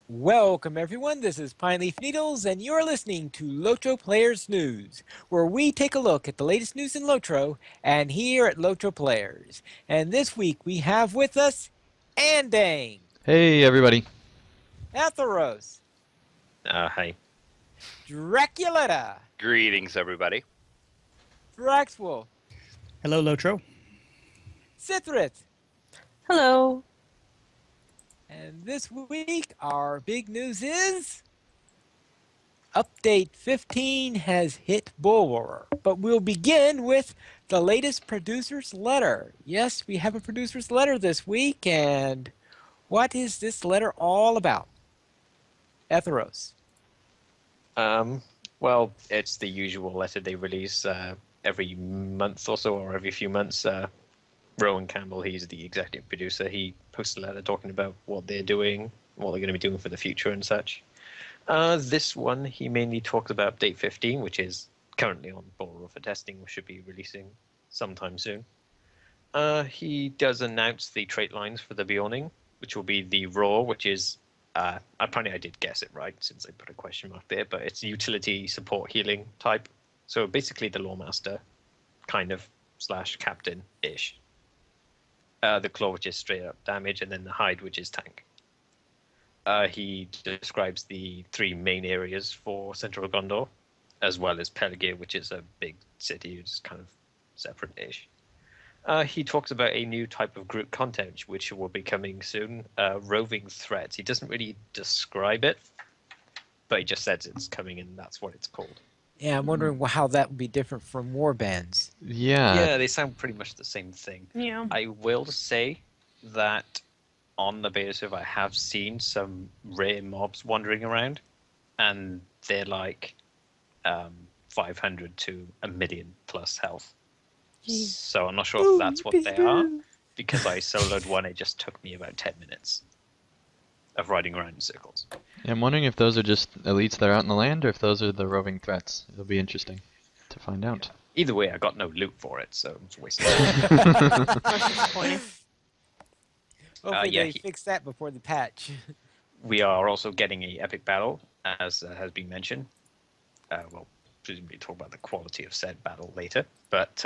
Welcome everyone, this is Pine Leaf Needles and you're listening to LOTRO Players News, where we take a look at the latest news in LOTRO and here at LOTRO Players. And this week we have with us Andang, Hey, everybody. Atheros, Hi. Draculetta, Greetings, everybody. Thraxwolf, Hello, Lotro. Sithrit. Hello. And this week our big news is Update 15 has hit Bulwer, but we'll begin with the latest producer's letter. Yes, we have a producer's letter this week, and what is this letter all about? Etheros. Well, it's the usual letter they release every month or so, or every few months. Rowan Campbell, he's the executive producer. He posts a letter talking about what they're doing, what they're going to be doing for the future and such. This one, he mainly talks about Update 15, which is currently on Bulwer for testing, which should be releasing sometime soon. He does announce the trait lines for the Bjorning, which will be the Raw, which is, apparently I did guess it right since I put a question mark there, but it's utility support healing type. So basically the Lawmaster, kind of, / captain-ish. The Claw, which is straight up damage, and then the Hide, which is tank. He describes the 3 main areas for Central Gondor, as well as Peligir, which is a big city, it's kind of separate-ish. He talks about a new type of group content, which will be coming soon, roving threats. He doesn't really describe it, but he just says it's coming, and that's what it's called. Yeah, I'm wondering how that would be different from warbands. Yeah, they sound pretty much the same thing. Yeah. I will say that on the beta server, I have seen some rare mobs wandering around, and they're like 500 to 1,000,000 plus health. Jeez. So I'm not sure if that's what they are, because I soloed one, it just took me about 10 minutes of riding around in circles. I'm wondering if those are just elites that are out in the land, or if those are the roving threats. It'll be interesting to find out. Either way, I got no loot for it, so it's a waste of That's disappointing. Hopefully yeah, they fix that before the patch. We are also getting a epic battle, as has been mentioned. Well, presumably talk about the quality of said battle later, but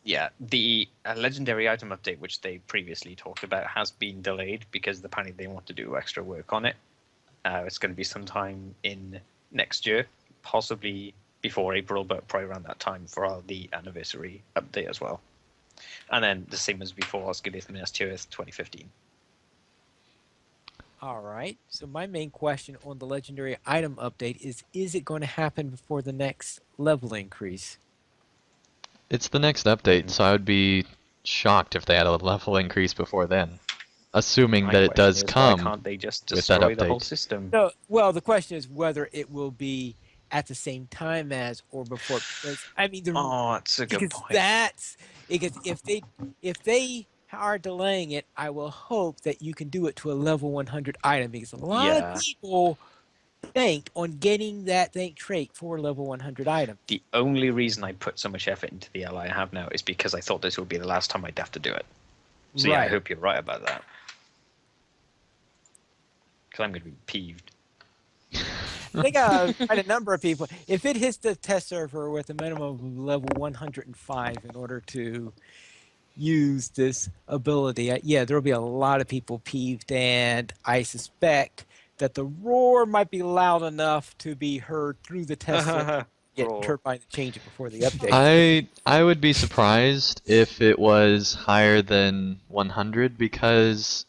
yeah, the legendary item update, which they previously talked about, has been delayed because apparently they want to do extra work on it. It's going to be sometime in next year, possibly before April, but probably around that time for the anniversary update as well. And then the same as before, Osgiliath Minas Tirith 2015. All right, so my main question on the legendary item update is it going to happen before the next level increase? It's the next update, so I would be shocked if they had a level increase before then. Assuming that it does come why can't they just with that destroy the whole update. system? No, well, the question is whether it will be at the same time as or before. Because I mean, That's a good because point. that's because if they are delaying it, I will hope that you can do it to a level 100 item because a lot of people banked on getting that trait for level 100 item. The only reason I put so much effort into the ally I have now is because I thought this would be the last time I'd have to do it. So yeah, I hope you're right about that. Because I'm going to be peeved. I think quite a number of people. If it hits the test server with a minimum of level 105 in order to use this ability, yeah, there will be a lot of people peeved, and I suspect that the roar might be loud enough to be heard through the test server. Get Turbine to change it before the update. I would be surprised if it was higher than 100, because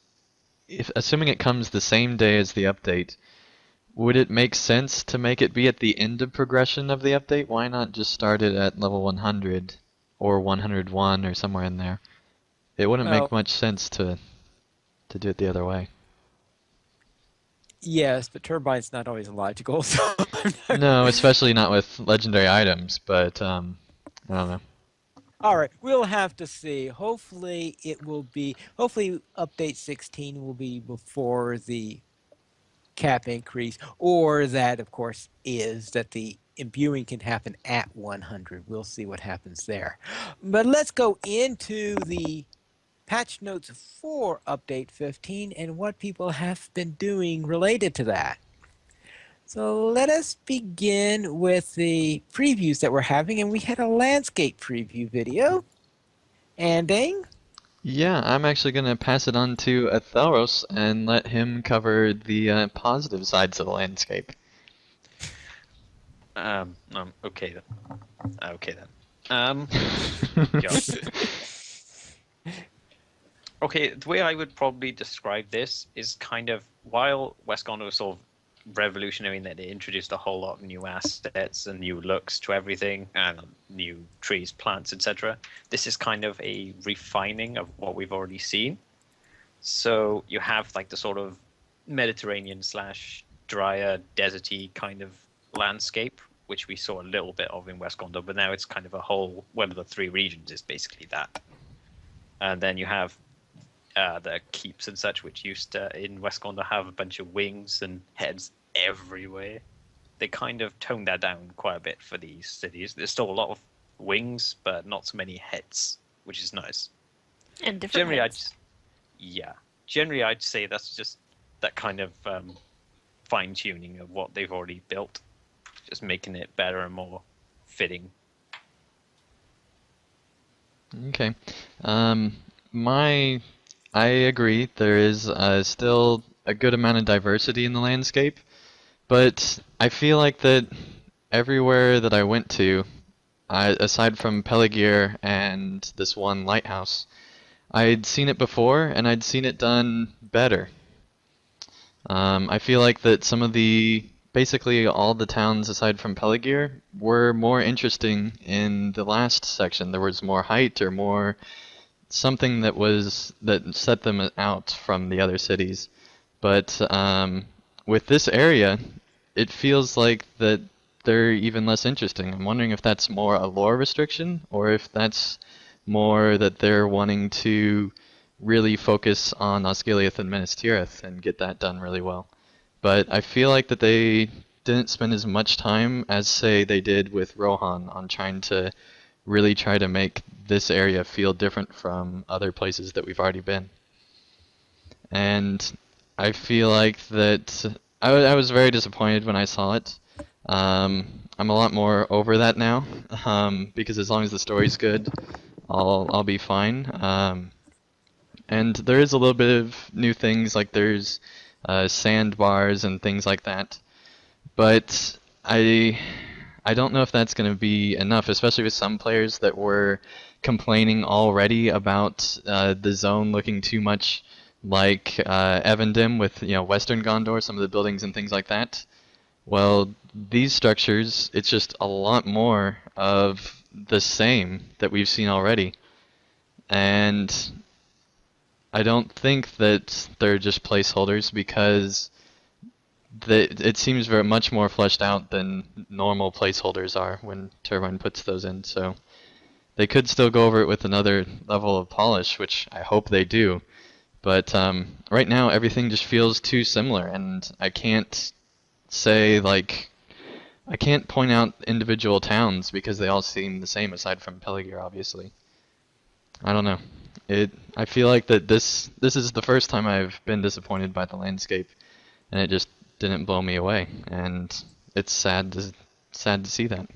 assuming it comes the same day as the update, would it make sense to make it be at the end of progression of the update? Why not just start it at level 100 or 101 or somewhere in there? It wouldn't make much sense to do it the other way. Yes, but Turbine's not always logical. So no, especially not with legendary items, but I don't know. All right, we'll have to see. Hopefully hopefully update 16 will be before the cap increase, or that, of course, is that the imbuing can happen at 100. We'll see what happens there. But let's go into the patch notes for update 15 and what people have been doing related to that. So let us begin with the previews that we're having, and we had a landscape preview video. And Dang? Yeah, I'm actually going to pass it on to Atheros and let him cover the positive sides of the landscape. Okay then. Okay then. God. Okay, the way I would probably describe this is kind of while West Gondor was sort of revolutionary in that they introduced a whole lot of new assets and new looks to everything and new trees, plants, etc. This is kind of a refining of what we've already seen. So you have like the sort of Mediterranean slash drier, deserty kind of landscape, which we saw a little bit of in West Gondor, but now it's kind of a whole, one of the three regions is basically that. And then you have the keeps and such, which used to in West Gondor have a bunch of wings and heads everywhere. They kind of toned that down quite a bit for these cities. There's still a lot of wings, but not so many heads, which is nice. And different Generally, heads. Generally, I'd say that's just that kind of fine tuning of what they've already built, just making it better and more fitting. Okay. I agree. There is still a good amount of diversity in the landscape, but I feel like that everywhere that I went to, aside from Pelagier and this one lighthouse, I'd seen it before and I'd seen it done better. I feel like that basically all the towns aside from Pelagier were more interesting in the last section. There was more height or more something that set them out from the other cities. But with this area, it feels like that they're even less interesting. I'm wondering if that's more a lore restriction or if that's more that they're wanting to really focus on Osgiliath and Minas Tirith and get that done really well. But I feel like that they didn't spend as much time as, say, they did with Rohan on trying to really try to make this area feel different from other places that we've already been. And I feel like that I was very disappointed when I saw it. I'm a lot more over that now, because as long as the story's good, I'll be fine. And there is a little bit of new things, like there's sandbars and things like that. But I don't know if that's going to be enough, especially with some players that were complaining already about the zone looking too much like Evendim with Western Gondor, some of the buildings and things like that. Well, these structures, it's just a lot more of the same that we've seen already. And I don't think that they're just placeholders because it seems very much more fleshed out than normal placeholders are when Turbine puts those in. So they could still go over it with another level of polish, which I hope they do. But right now everything just feels too similar, and I can't say I can't point out individual towns because they all seem the same aside from Pelagier, obviously. I don't know. I feel like that this is the first time I've been disappointed by the landscape, and it just didn't blow me away, and it's sad to see that.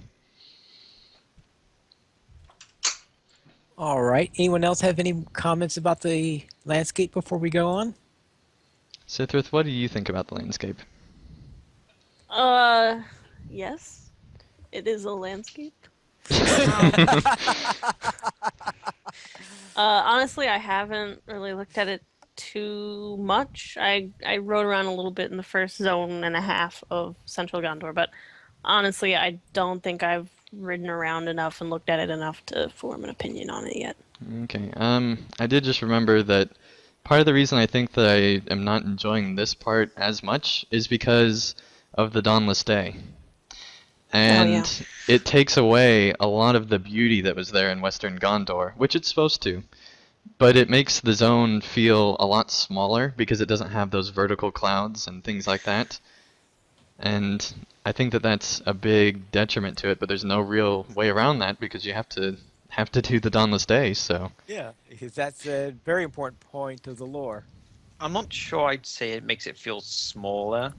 All right. Anyone else have any comments about the landscape before we go on? Sithrith, what do you think about the landscape? Yes. It is a landscape. Honestly, I haven't really looked at it too much. I rode around a little bit in the first zone and a half of Central Gondor, but honestly, I don't think I've ridden around enough and looked at it enough to form an opinion on it yet. Okay. I did just remember that part of the reason I think that I am not enjoying this part as much is because of the Dawnless Day. And it takes away a lot of the beauty that was there in Western Gondor, which it's supposed to. But it makes the zone feel a lot smaller because it doesn't have those vertical clouds and things like that. And I think that that's a big detriment to it, but there's no real way around that because you have to have to do the Dawnless Day, so Yeah, because that's a very important point of the lore. I'm not sure I'd say it makes it feel smaller.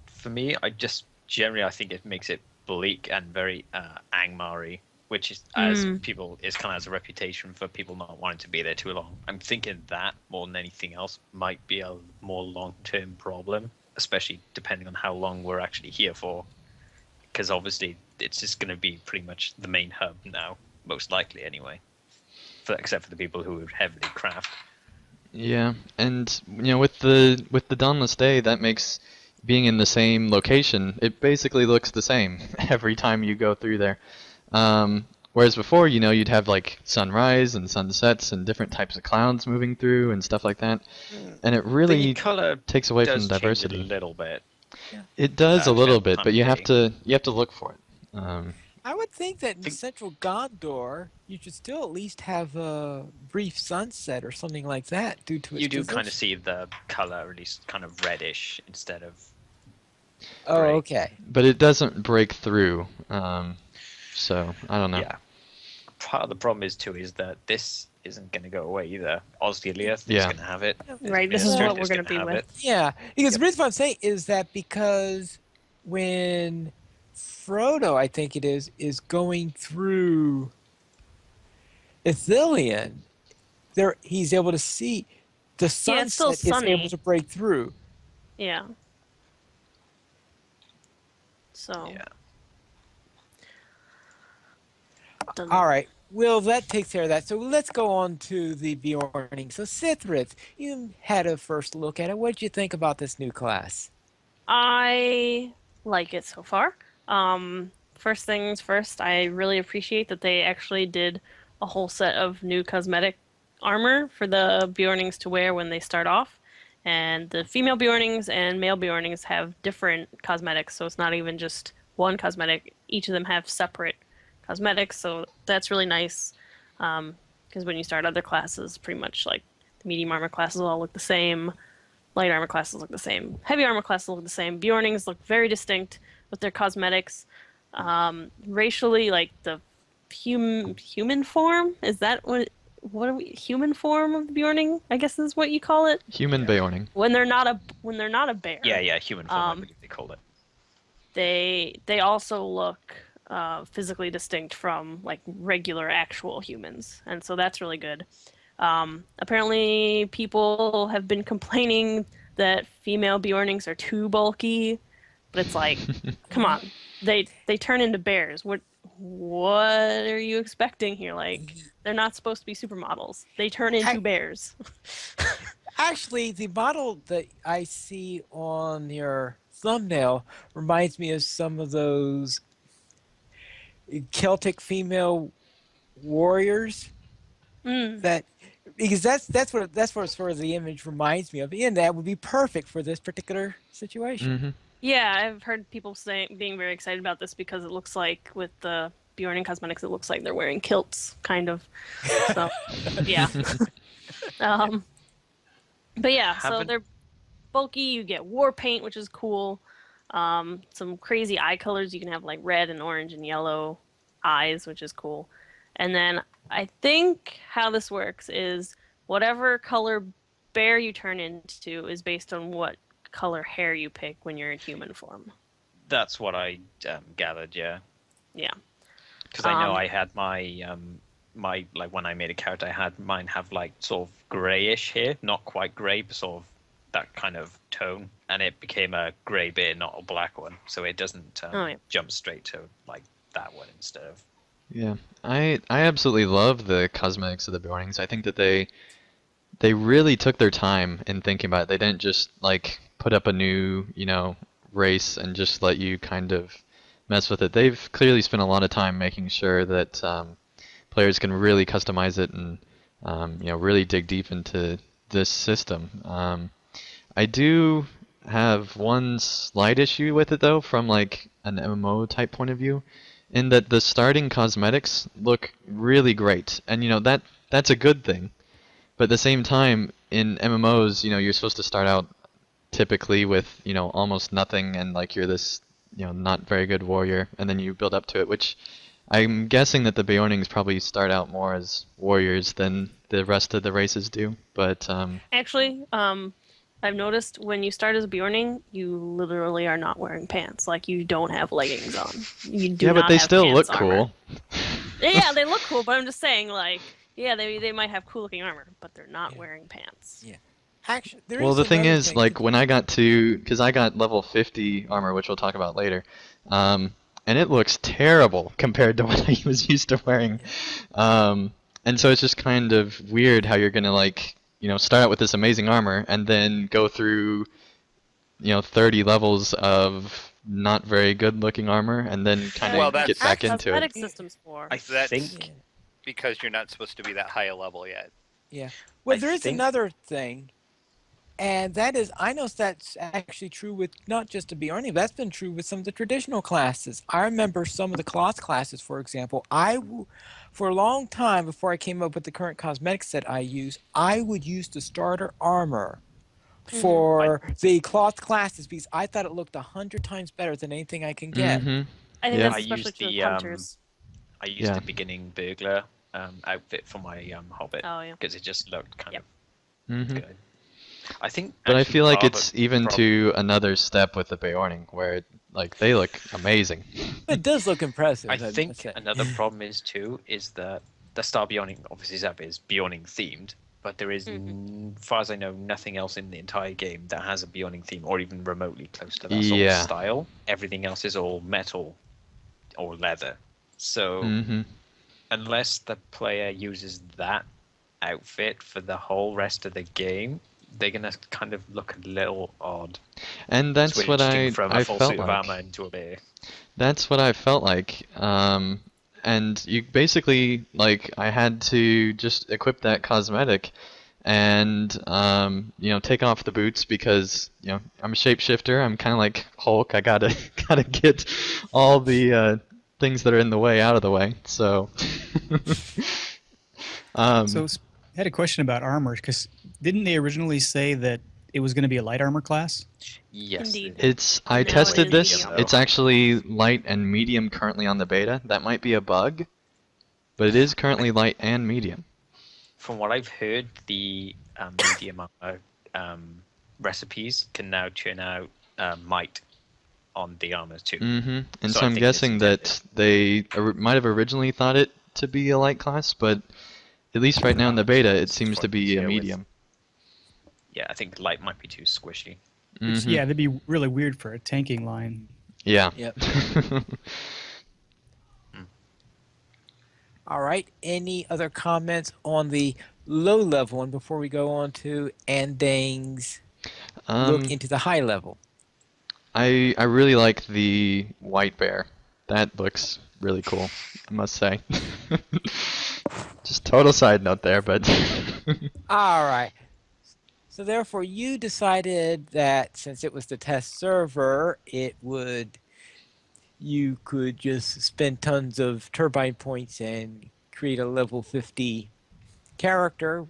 For me, I think it makes it bleak and very Angmar-y, which is is kind of has a reputation for people not wanting to be there too long. I'm thinking that more than anything else might be a more long-term problem, especially depending on how long we're actually here for. Because obviously it's just going to be pretty much the main hub now, most likely anyway. Except for the people who would heavily craft. yeah. And with the Dawnless Day, that makes being in the same location, it basically looks the same every time you go through there. Whereas before, you'd have like sunrise and sunsets and different types of clouds moving through and stuff like that, and it The really color takes away from does the change a diversity. little bit. It does a little Depending on the bit, time but of you have to look for it. I would think that in Think- central Gondor, you should still at least have a brief sunset or something like that due to its You do kind of position. see the color, at least kind of reddish instead of. Oh, gray. okay. But it doesn't break through. So I don't know. Yeah. Part of the problem is that this isn't going to go away either. Osgiliath is Yeah. going to have it. Right, this is what we're gonna be have with. it. Yeah, because Yep. the reason why I'm saying is that because when Frodo, I think it is going through Ithilien, he's able to see the Yeah, it's still sunset is able sunny. to break through. Yeah. So. Yeah. Dun- All right. Well, that takes care of that. So let's go on to the Bjorning. So Sithrith, you had a first look at it. What did you think about this new class? I like it so far. First things first, I really appreciate that they actually did a whole set of new cosmetic armor for the Bjornings to wear when they start off. And the female Bjornings and male Bjornings have different cosmetics, so it's not even just one cosmetic. Each of them have separate cosmetics, so that's really nice. Because when you start other classes, pretty much like the medium armor classes all look the same. Light armor classes look the same. Heavy armor classes look the same. Bjornings look very distinct with their cosmetics. Racially, like the human form, is that what are we, human form of the Bjorning, I guess is what you call it. Human Beorning. When they're not a bear. Yeah, human form, I believe they called it. They also look physically distinct from like regular actual humans, and so that's really good. Apparently, people have been complaining that female Bjornings are too bulky, but it's like, come on, they turn into bears. What are you expecting here? Like, they're not supposed to be supermodels. They turn into bears. Actually, the model that I see on your thumbnail reminds me of some of those Celtic female warriors that because that's what sort of the image reminds me of, and that would be perfect for this particular situation. Hmm. Yeah, I've heard people being very excited about this because it looks like with the Bjorning cosmetics, it looks like they're wearing kilts, kind of. So, yeah. But yeah, so Haven't- they're bulky. You get war paint, which is cool. Some crazy eye colors. You can have like red and orange and yellow eyes, which is cool. And then I think how this works is whatever color bear you turn into is based on what color hair you pick when you're in human form. That's what I gathered, yeah. Yeah. Because I know I had my like when I made a character, I had mine have like sort of grayish hair, not quite gray, but sort of that kind of tone, and it became a gray bear, not a black one. So it doesn't jump straight to like that one instead of. Yeah, I absolutely love the cosmetics of the Beornings. I think that they really took their time in thinking about it. They didn't just like put up a new, race and just let you kind of mess with it. They've clearly spent a lot of time making sure that players can really customize it and really dig deep into this system. I do have one slight issue with it though, from like an MMO type point of view, in that the starting cosmetics look really great, and that's a good thing. But at the same time, in MMOs, you're supposed to start out typically with almost nothing, and like you're this not very good warrior, and then you build up to it, which I'm guessing that the Beornings probably start out more as warriors than the rest of the races do, but Actually, I've noticed when you start as a Bjorning, you literally are not wearing pants. Like you don't have leggings on. You do yeah, but not they have still pants look armor. cool. Yeah, they look cool, but I'm just saying, like, yeah, they might have cool looking armor, but they're not Yeah. wearing pants. Yeah. Actually, there Well, is the thing another is, thing to. like, when I got to, because I got level 50 armor, which we'll talk about later, and it looks terrible compared to what I was used to wearing. Yeah. And so it's just kind of weird how you're gonna, like, start out with this amazing armor and then go through, 30 levels of not very good looking armor and then kind Well, of That's get that's back what into it. cosmetic system's for. I that's think because you're not supposed to be that high a level yet. Yeah. Well, I there is think another thing, and that is, I know that's actually true with not just the Bjorni, that's been true with some of the traditional classes. I remember some of the Cloth classes, for example. For a long time before I came up with the current cosmetics that I use, I would use the starter armor for the Cloth classes because I thought it looked 100 times better than anything I can get. Mm-hmm. I think Yep. that's I especially used true with the hunters. I used Yeah. the beginning burglar outfit for my hobbit Oh yeah. because it just looked kind Yep. of Mm-hmm. good. I think But I actually feel like part of it's the even problem- to another step with the Beorning, where like they look amazing. It does look impressive, I I must think say. another problem is that the Star Beyonding obviously Zap is Beyonding themed, but there is, as far as I know, nothing else in the entire game that has a Beyonding theme or even remotely close to that sort of Yeah. style. Everything else is all metal or leather. So Mm-hmm. unless the player uses that outfit for the whole rest of the game, they're gonna kind of look a little odd. And that's what Switching from a I full felt suit of like. armor into a bear. That's what I felt like. And you basically like I had to just equip that cosmetic and take off the boots because I'm a shapeshifter. I'm kind of like Hulk. I gotta gotta get all the things that are in the way out of the way. So So I had a question about armor because didn't they originally say that it was going to be a light armor class? Yes, Indeed. I Now it tested is this. medium. It's actually light and medium currently on the beta. That might be a bug, but it is currently light and medium. from what I've heard, the medium armor recipes can now churn out might on the armors too. Mm-hmm. And So so I I'm think it's guessing that intended. they might have originally thought it to be a light class, but at least right now in the beta, it seems to be a Easier with- medium. Yeah, I think light might be too squishy. Which, Mhm. yeah, that'd be really weird for a tanking line. Yeah. Yep. All right. Any other comments on the low level one before we go on to Andang's look into the high level? I really like the white bear. That looks really cool, I must say. Just total side note there, but All right. So therefore, you decided that since it was the test server, you could just spend tons of turbine points and create a level 50 character.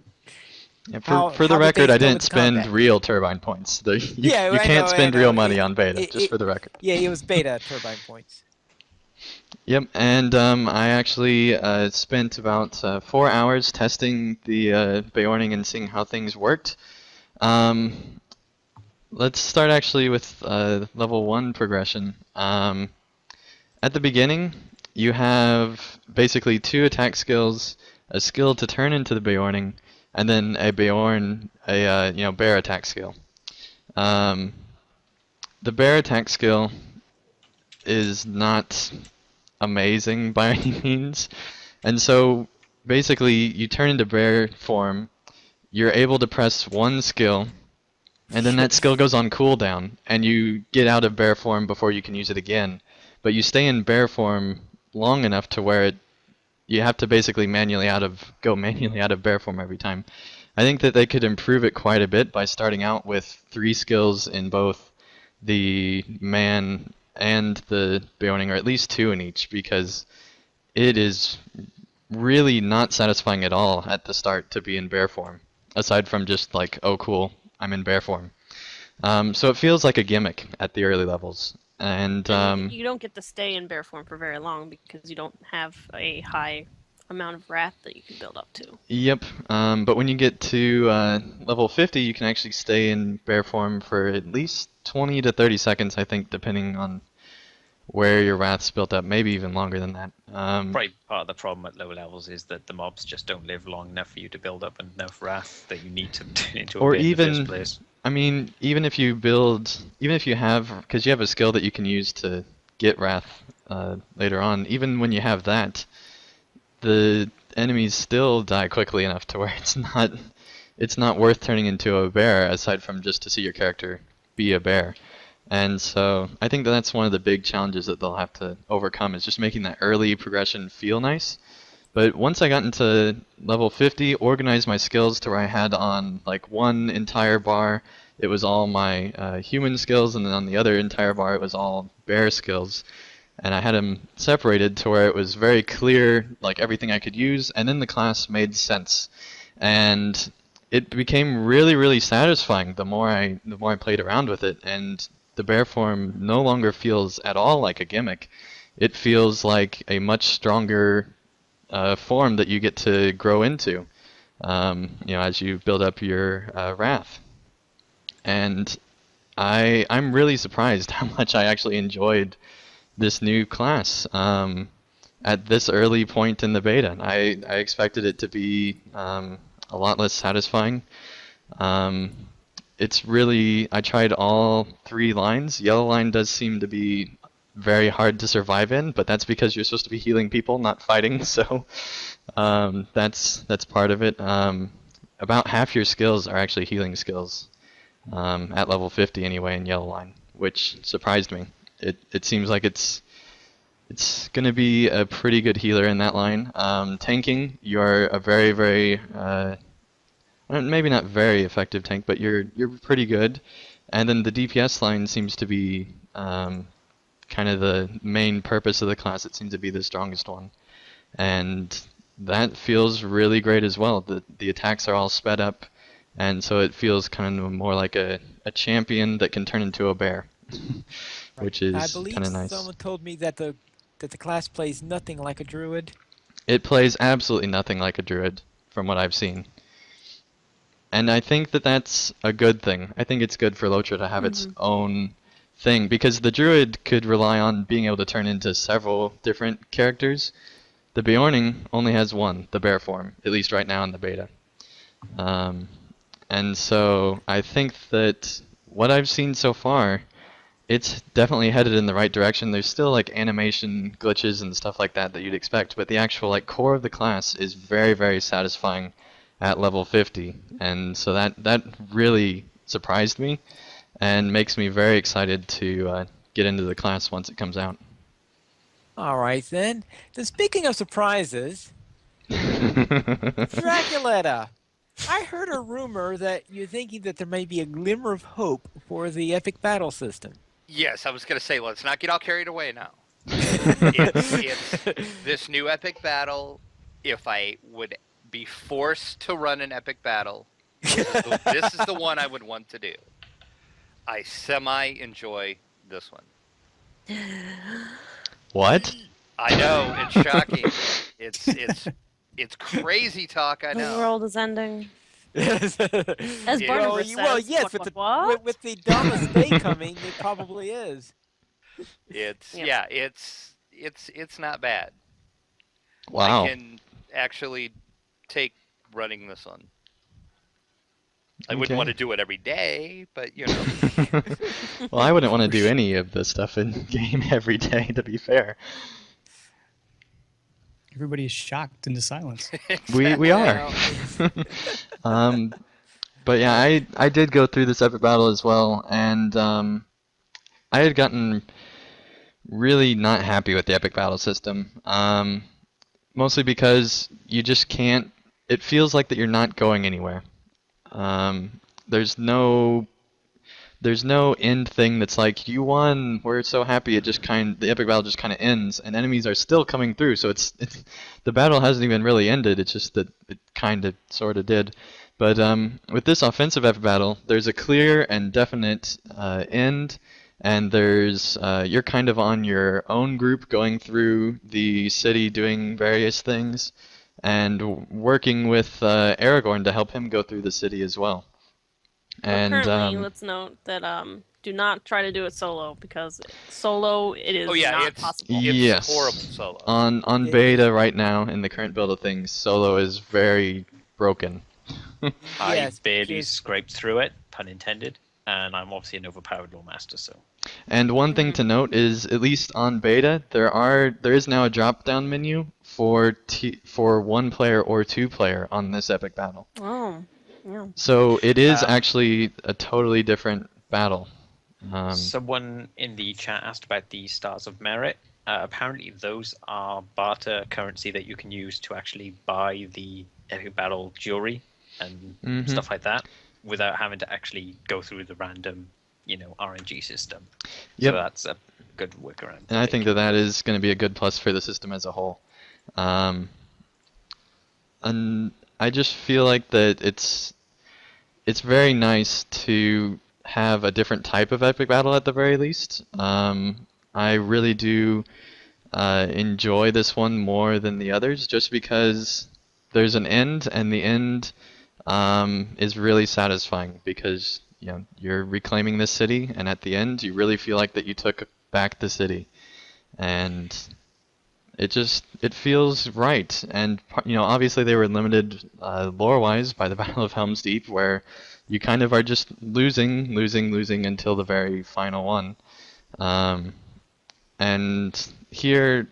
yeah, How for the would they record, I feel didn't with the spend combat? real turbine points. Yeah, You I can't know, spend I real know. money on beta, It- just it- for the record. Yeah, it was beta turbine points. Yep, and I actually spent about 4 hours testing the Beorning and seeing how things worked. Let's start actually with level 1 progression. At the beginning, you have basically 2 attack skills, a skill to turn into the Beorning, and then a bear attack skill. The bear attack skill is not amazing by any means. And so basically you turn into bear form, you're able to press one skill, and then that skill goes on cooldown, and you get out of bear form before you can use it again. But you stay in bear form long enough to where you have to basically go manually out of bear form every time. I think that they could improve it quite a bit by starting out with 3 skills in both the man and the Beorning, or at least 2 in each, because it is really not satisfying at all at the start to be in bear form, aside from just like, oh cool, I'm in bear form. So it feels like a gimmick at the early levels. And And you don't get to stay in bear form for very long because you don't have a high amount of wrath that you can build up to. yep. But when you get to level 50, you can actually stay in bear form for at least 20 to 30 seconds, I think, depending on where your wrath's built up. Maybe even longer than that. Probably part of the problem at low levels is that the mobs just don't live long enough for you to build up enough wrath that you need to turn into a Or bear in the even, first place. I mean, even if you have, because you have a skill that you can use to get wrath later on, even when you have that, the enemies still die quickly enough to where it's not worth turning into a bear aside from just to see your character be a bear. And so I think that's one of the big challenges that they'll have to overcome is just making that early progression feel nice. But once I got into level 50, organized my skills to where I had on like one entire bar, it was all my human skills, and then on the other entire bar it was all bear skills. And I had them separated to where it was very clear, like everything I could use, and then the class made sense. And it became really, really satisfying the more I played around with it, and the bear form no longer feels at all like a gimmick. It feels like a much stronger form that you get to grow into, as you build up your wrath. And I'm really surprised how much I actually enjoyed this new class at this early point in the beta. I expected it to be a lot less satisfying. I tried all 3 lines. Yellow line does seem to be very hard to survive in, but that's because you're supposed to be healing people, not fighting, so that's part of it. About half your skills are actually healing skills, at level 50 anyway in yellow line, which surprised me. It seems like it's going to be a pretty good healer in that line. Tanking, you're a very, very, maybe not very effective tank, but you're pretty good. And then the DPS line seems to be kind of the main purpose of the class. It seems to be the strongest one. And that feels really great as well. The attacks are all sped up, and so it feels kind of more like a champion that can turn into a bear, which is I believe kind of nice. someone told me that the class plays nothing like a druid. It plays absolutely nothing like a druid, from what I've seen. And I think that that's a good thing. I think it's good for LOTRO to have its own thing, because the druid could rely on being able to turn into several different characters. The Beorning only has one, the bear form, at least right now in the beta. And so I think that what I've seen so far, it's definitely headed in the right direction. There's still like animation glitches and stuff like that you'd expect, but the actual like core of the class is very, very satisfying at level 50. And so that really surprised me and makes me very excited to get into the class once it comes out. All right, then. Then speaking of surprises, Draculetta, I heard a rumor that you're thinking that there may be a glimmer of hope for the epic battle system. Yes, I was going to say, let's not get all carried away now. It's this new epic battle. If I would be forced to run an epic battle, this is the one I would want to do. I semi-enjoy this one. What? I know, it's shocking. It's crazy talk, I know. The world is ending. As Yeah. Barnabas Well, says, yes, what? with the Damas Day coming, it probably is. It's Yep. it's not bad. Wow. I can actually take running this one. I wouldn't want to do it every day, but you know. Well, I wouldn't want to do any of the stuff in game every day, to be fair. Everybody is shocked into silence. We are. But yeah, I did go through this epic battle as well, and I had gotten really not happy with the epic battle system. Mostly because you just can't. It feels like that you're not going anywhere. There's no end thing that's like, you won, we're so happy. The epic battle just kind of ends, and enemies are still coming through. So it's the battle hasn't even really ended. It's just that it kind of sort of did. But with this offensive epic battle, there's a clear and definite end, and there's you're kind of on your own group going through the city doing various things, and working with Aragorn to help him go through the city as well. But And currently, let's note that do not try to do it solo because solo it is Oh yeah, not it's possible. yes, horrible solo. on It beta is. right now in the current build of things, solo is very broken. I Yes, barely because scraped through it, pun intended, and I'm obviously an overpowered lore master, so. And one thing to note is, at least on beta, there is now a drop-down menu for one player or two player on this epic battle. Oh, yeah. So it is Um, actually a totally different battle. Someone in the chat asked about the Stars of Merit. Apparently, those are barter currency that you can use to actually buy the epic battle jewelry and Mhm. stuff like that, without having to actually go through the random, RNG system. Yep. So that's a good workaround. And I think that is going to be a good plus for the system as a whole. And I just feel like that it's very nice to have a different type of epic battle at the very least. I really do enjoy this one more than the others, just because there's an end, and the end is really satisfying because you're reclaiming this city, and at the end you really feel like that you took back the city, and it feels right. And obviously they were limited lore-wise by the Battle of Helm's Deep, where you kind of are just losing, losing, losing until the very final one. And here,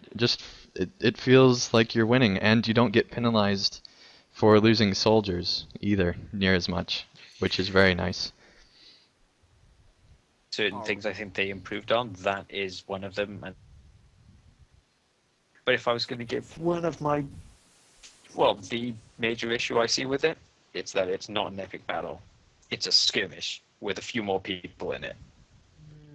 it feels like you're winning, and you don't get penalized for losing soldiers either near as much, which is very nice. Certain things I think they improved on, that is one of them. But if I was going to give one of the major issue I see with it, it's that it's not an epic battle. It's a skirmish with a few more people in it.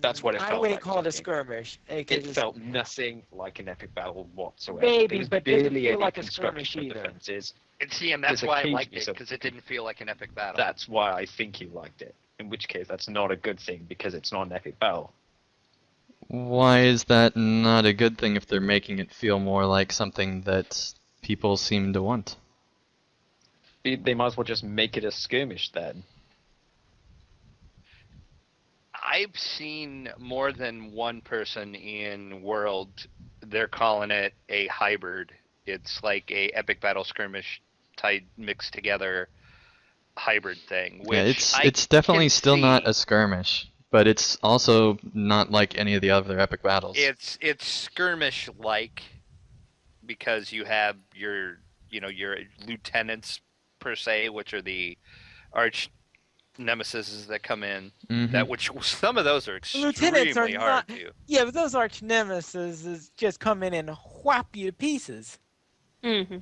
That's what it felt I wouldn't like call it to a me. skirmish. It felt nothing like an epic battle whatsoever. Maybe, there was but didn't barely feel any like a construction skirmish of either. defenses. And see, and that's There's why I liked occasionally it, some- because it didn't feel like an epic battle. That's why I think you liked it. In which case, that's not a good thing because it's not an epic battle. Why is that not a good thing if they're making it feel more like something that people seem to want? They might as well just make it a skirmish then. I've seen more than one person in World, they're calling it a hybrid. It's like a epic battle skirmish type mixed together hybrid thing, which Yeah, it's definitely can still not see. a skirmish, but it's also not like any of the other epic battles. It's skirmish like, because you have your your lieutenants per se, which are the arch nemesis that come in. Mhm. That which some of those are Lieutenants are extremely hard not. to. Yeah, but those arch nemesis just come in and whap you to pieces. Mm-hmm.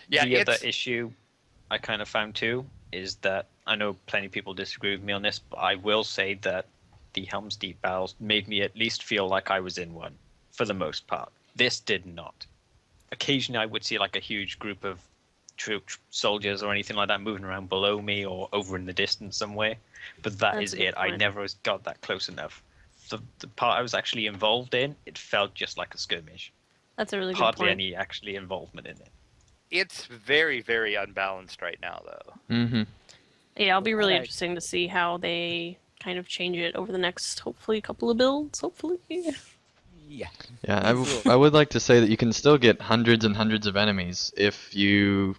Yeah, The other it's issue I kind of found too is that I know plenty of people disagree with me on this, but I will say that the Helm's Deep battles made me at least feel like I was in one, for the most part. This did not. Occasionally I would see like a huge group of soldiers or anything like that moving around below me or over in the distance somewhere, but that That's is a good it. I point. never got that close enough. The part I was actually involved in, it felt just like a skirmish. That's a really good Hardly point. any actually involvement in it. it's very, very unbalanced right now, though. Mm-hmm. Yeah, I'll be really Right. interesting to see how they kind of change it over the next, hopefully, couple of builds. Hopefully. Yeah. Yeah, Easily. I would like to say that you can still get hundreds and hundreds of enemies if you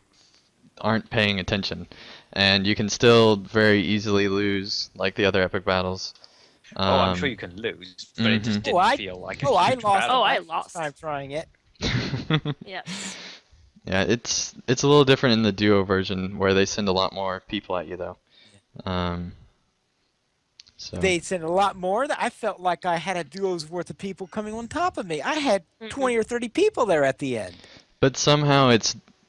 aren't paying attention, and you can still very easily lose like the other epic battles. I'm sure you can lose, but it just Mhm. didn't feel like a I huge lost. battle. Oh, I my first lost. time trying it. Yes. Yeah, it's a little different in the duo version where they send a lot more people at you though. So They sent a lot more. I felt like I had a duo's worth of people coming on top of me. I had 20 or 30 people there at the end. but somehow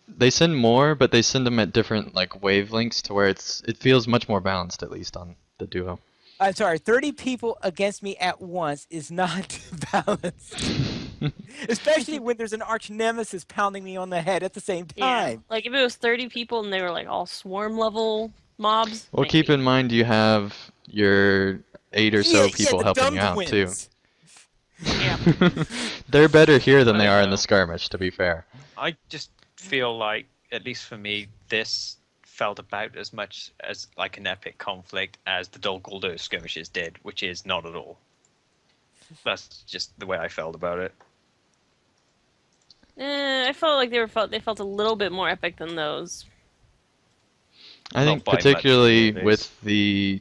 they send more, but they send them at different like wavelengths to where it feels much more balanced, at least on the duo. I'm sorry, 30 people against me at once is not balanced. Especially when there's an arch nemesis pounding me on the head at the same Yeah. time. Like if it was 30 people and they were like all swarm level mobs. Well, keep maybe. in mind you have your 8 or Yeah, so yeah, people the helping you dumbed out too. wins. Yeah. They're better here than I they don't are in the know. skirmish, to be fair. I just feel like, at least for me, this felt about as much as like an epic conflict as the Dol Guldur skirmishes did, which is not at all. That's just the way I felt about it. I felt like they felt a little bit more epic than those. I Not think by much, in particularly any case. with the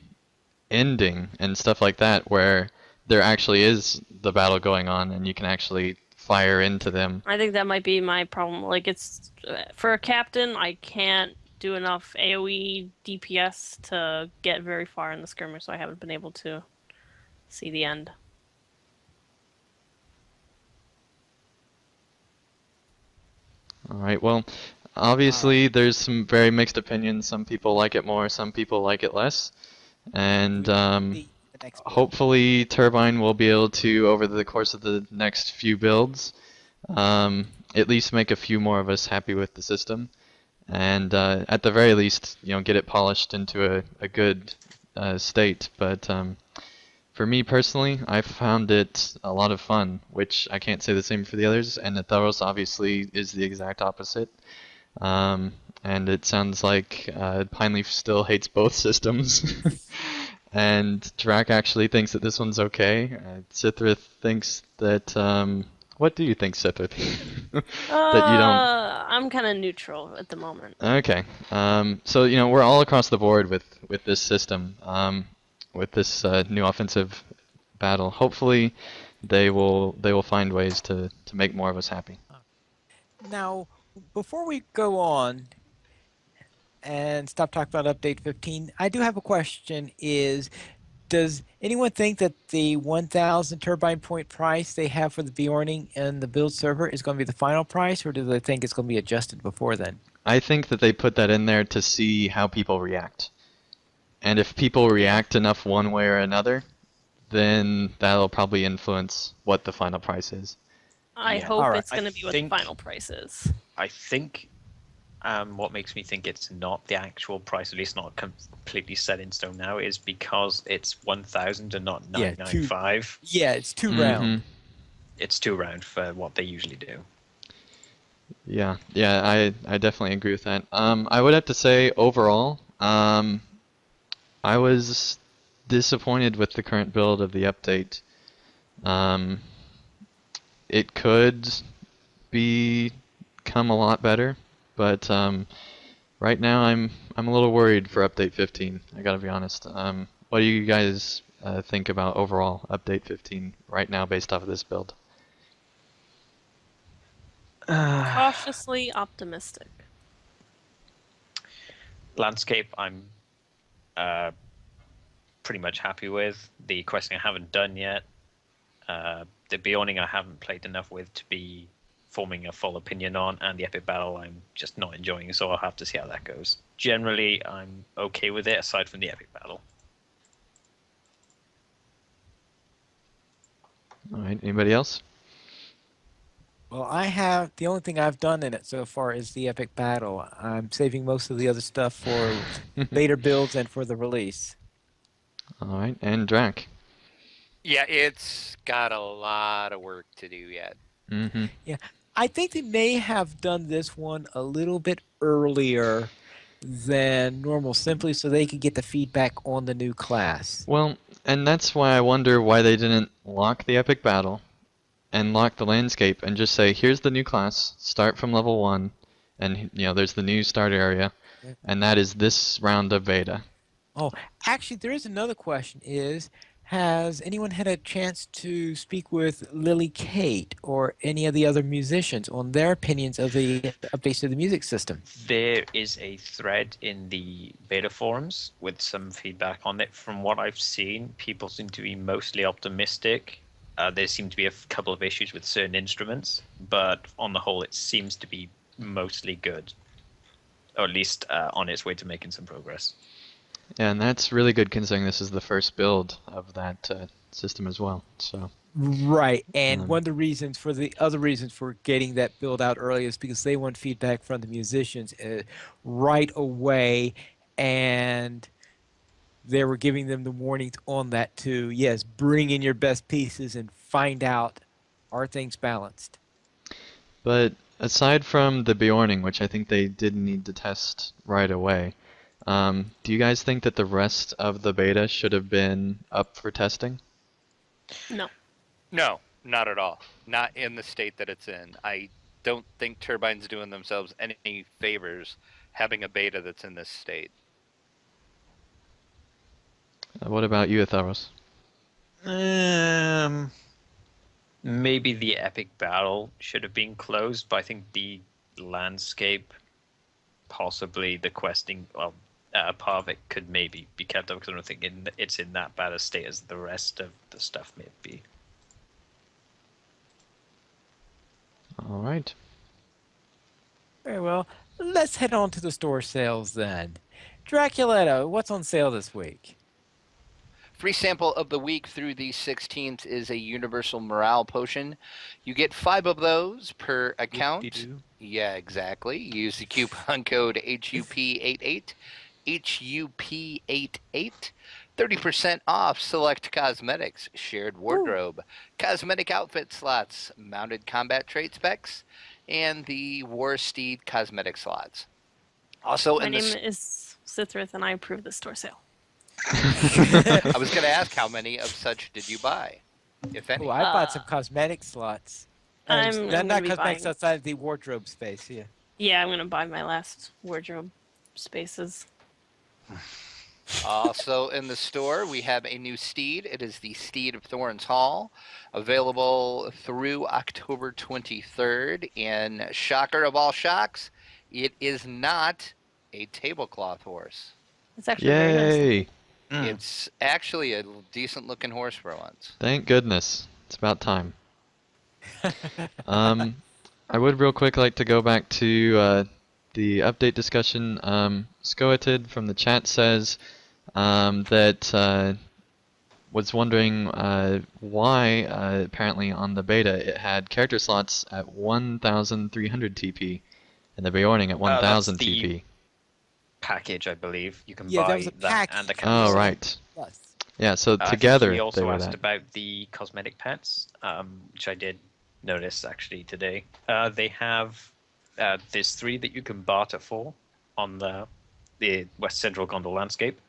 ending and stuff like that, where there actually is the battle going on and you can actually fire into them. I think that might be my problem. Like it's for a captain, I can't do enough AoE DPS to get very far in the skirmish, so I haven't been able to see the end. All right, well, obviously there's some very mixed opinions. Some people like it more, some people like it less. And The next build. hopefully Turbine will be able to, over the course of the next few builds, at least make a few more of us happy with the system. And at the very least, get it polished into a good state. But for me personally, I found it a lot of fun, which I can't say the same for the others. And Theros obviously is the exact opposite. Um, and it sounds like Pineleaf still hates both systems. And Drac actually thinks that this one's okay. Sithrith thinks that. What do you think, Sithrith? That you don't. I'm kind of neutral at the moment. Okay. So we're all across the board with this system, with this new offensive battle. Hopefully, they will find ways to make more of us happy. Now, before we go on and stop talking about update 15, I do have a question. Does anyone think that the 1,000 turbine point price they have for the Bjorning and the build server is going to be the final price, or do they think it's going to be adjusted before then? I think that they put that in there to see how people react. And if people react enough one way or another, then that'll probably influence what the final price is. I Yeah. hope Alright, it's going to be what the final price is. I think what makes me think it's not the actual price, at least not completely set in stone now, is because it's 1,000 and not Yeah, 995. Yeah, it's two Mhm. round. It's 2 round for what they usually do. Yeah, I definitely agree with that. I would have to say overall, I was disappointed with the current build of the update. It could become a lot better, but right now I'm a little worried for update 15. I gotta be honest. What do you guys think about overall update 15 right now based off of this build? Cautiously optimistic. Landscape, I'm pretty much happy with. The questing I haven't done yet. The Bjorning I haven't played enough with to be forming a full opinion on, and the epic battle I'm just not enjoying, so I'll have to see how that goes. Generally, I'm okay with it, aside from the epic battle. All right, anybody else? Well, the only thing I've done in it so far is the epic battle. I'm saving most of the other stuff for later builds and for the release. All right, and Drac. Yeah, it's got a lot of work to do yet. Mm-hmm. Yeah, I think they may have done this one a little bit earlier than normal, simply so they could get the feedback on the new class. Well, and that's why I wonder why they didn't lock the epic battle and lock the landscape and just say, here's the new class, start from level 1, and there's the new start area, and that is this round of beta. Oh, actually, there is another question has anyone had a chance to speak with Lily Kate or any of the other musicians on their opinions of the updates to the music system? There is a thread in the beta forums with some feedback on it. From what I've seen, people seem to be mostly optimistic. There seem to be a couple of issues with certain instruments, but on the whole, it seems to be mostly good, or at least on its way to making some progress. Yeah, and that's really good considering this is the first build of that system as well. So. Right, and one of the other reasons for getting that build out early is because they want feedback from the musicians right away, and they were giving them the warnings on that too. Yes, bring in your best pieces and find out, are things balanced? But aside from the Bjorning, which I think they did need to test right away, do you guys think that the rest of the beta should have been up for testing? No. No, not at all. Not in the state that it's in. I don't think Turbine's doing themselves any favors having a beta that's in this state. What about you, Atharos? Maybe the epic battle should have been closed, but I think the landscape, possibly the questing part of it, could maybe be kept up because I don't think it's in that bad a state as the rest of the stuff may be. All right. Very well. Let's head on to the store sales then. Draculetta, what's on sale this week? Free sample of the week through the 16th is a universal morale potion. You get 5 of those per account. Whoop-de-doo. Yeah, exactly. Use the coupon code HUP88, HUP88, 30% off select cosmetics, shared wardrobe, cosmetic outfit slots, mounted combat trait specs, and the War Steed cosmetic slots. Also, My in name the is Sithrith, and I approve the store sale. I was going to ask how many of such did you buy, if any? Oh, I bought some cosmetic slots. I'm not gonna be cosmetics buying- outside of the wardrobe space, yeah. Yeah, I'm gonna buy my last wardrobe spaces. Also in the store, we have a new steed. It is the Steed of Thorns Hall, available through October 23rd. And shocker of all shocks, it is not a tablecloth horse. It's actually very nice. Yay! It's actually a decent looking horse for once. Thank goodness. It's about time. I would real quick like to go back to the update discussion. Scoated from the chat says that was wondering why apparently on the beta it had character slots at 1,300 TP and the Bjorning at 1,000 the TP. Package, I believe. You can Yeah, buy that was a that package. and a Oh, cancel. right. Yes. Yeah, so I think together he they also were asked that. about the cosmetic pets, which I did notice actually today. They have there's 3 that you can barter for on the West Central Gondor landscape.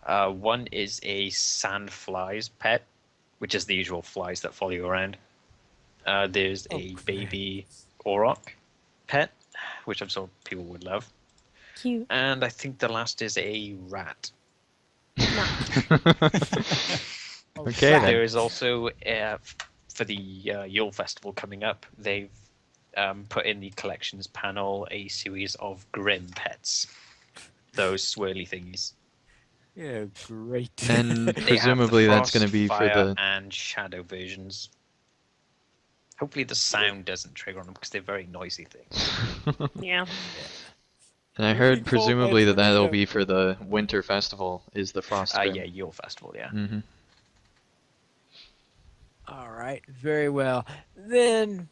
One is a sandflies pet, which is the usual flies that follow you around. There's a baby Auroch pet, which I'm sure people would love. Cute. And I think the last is a rat. Okay then. There is also, for the Yule Festival coming up, they've put in the collections panel a series of Grim pets. Those swirly thingies. Yeah, great. And They have the presumably that's frost, going to be for fire, the... and shadow versions. Hopefully the sound doesn't trigger on them because they're very noisy things. Yeah. And I heard Looking forward presumably to that that'll the- be for the winter festival, is the Frost Grim. Yeah, Yule Festival, yeah. Mm-hmm. All right, very well. Then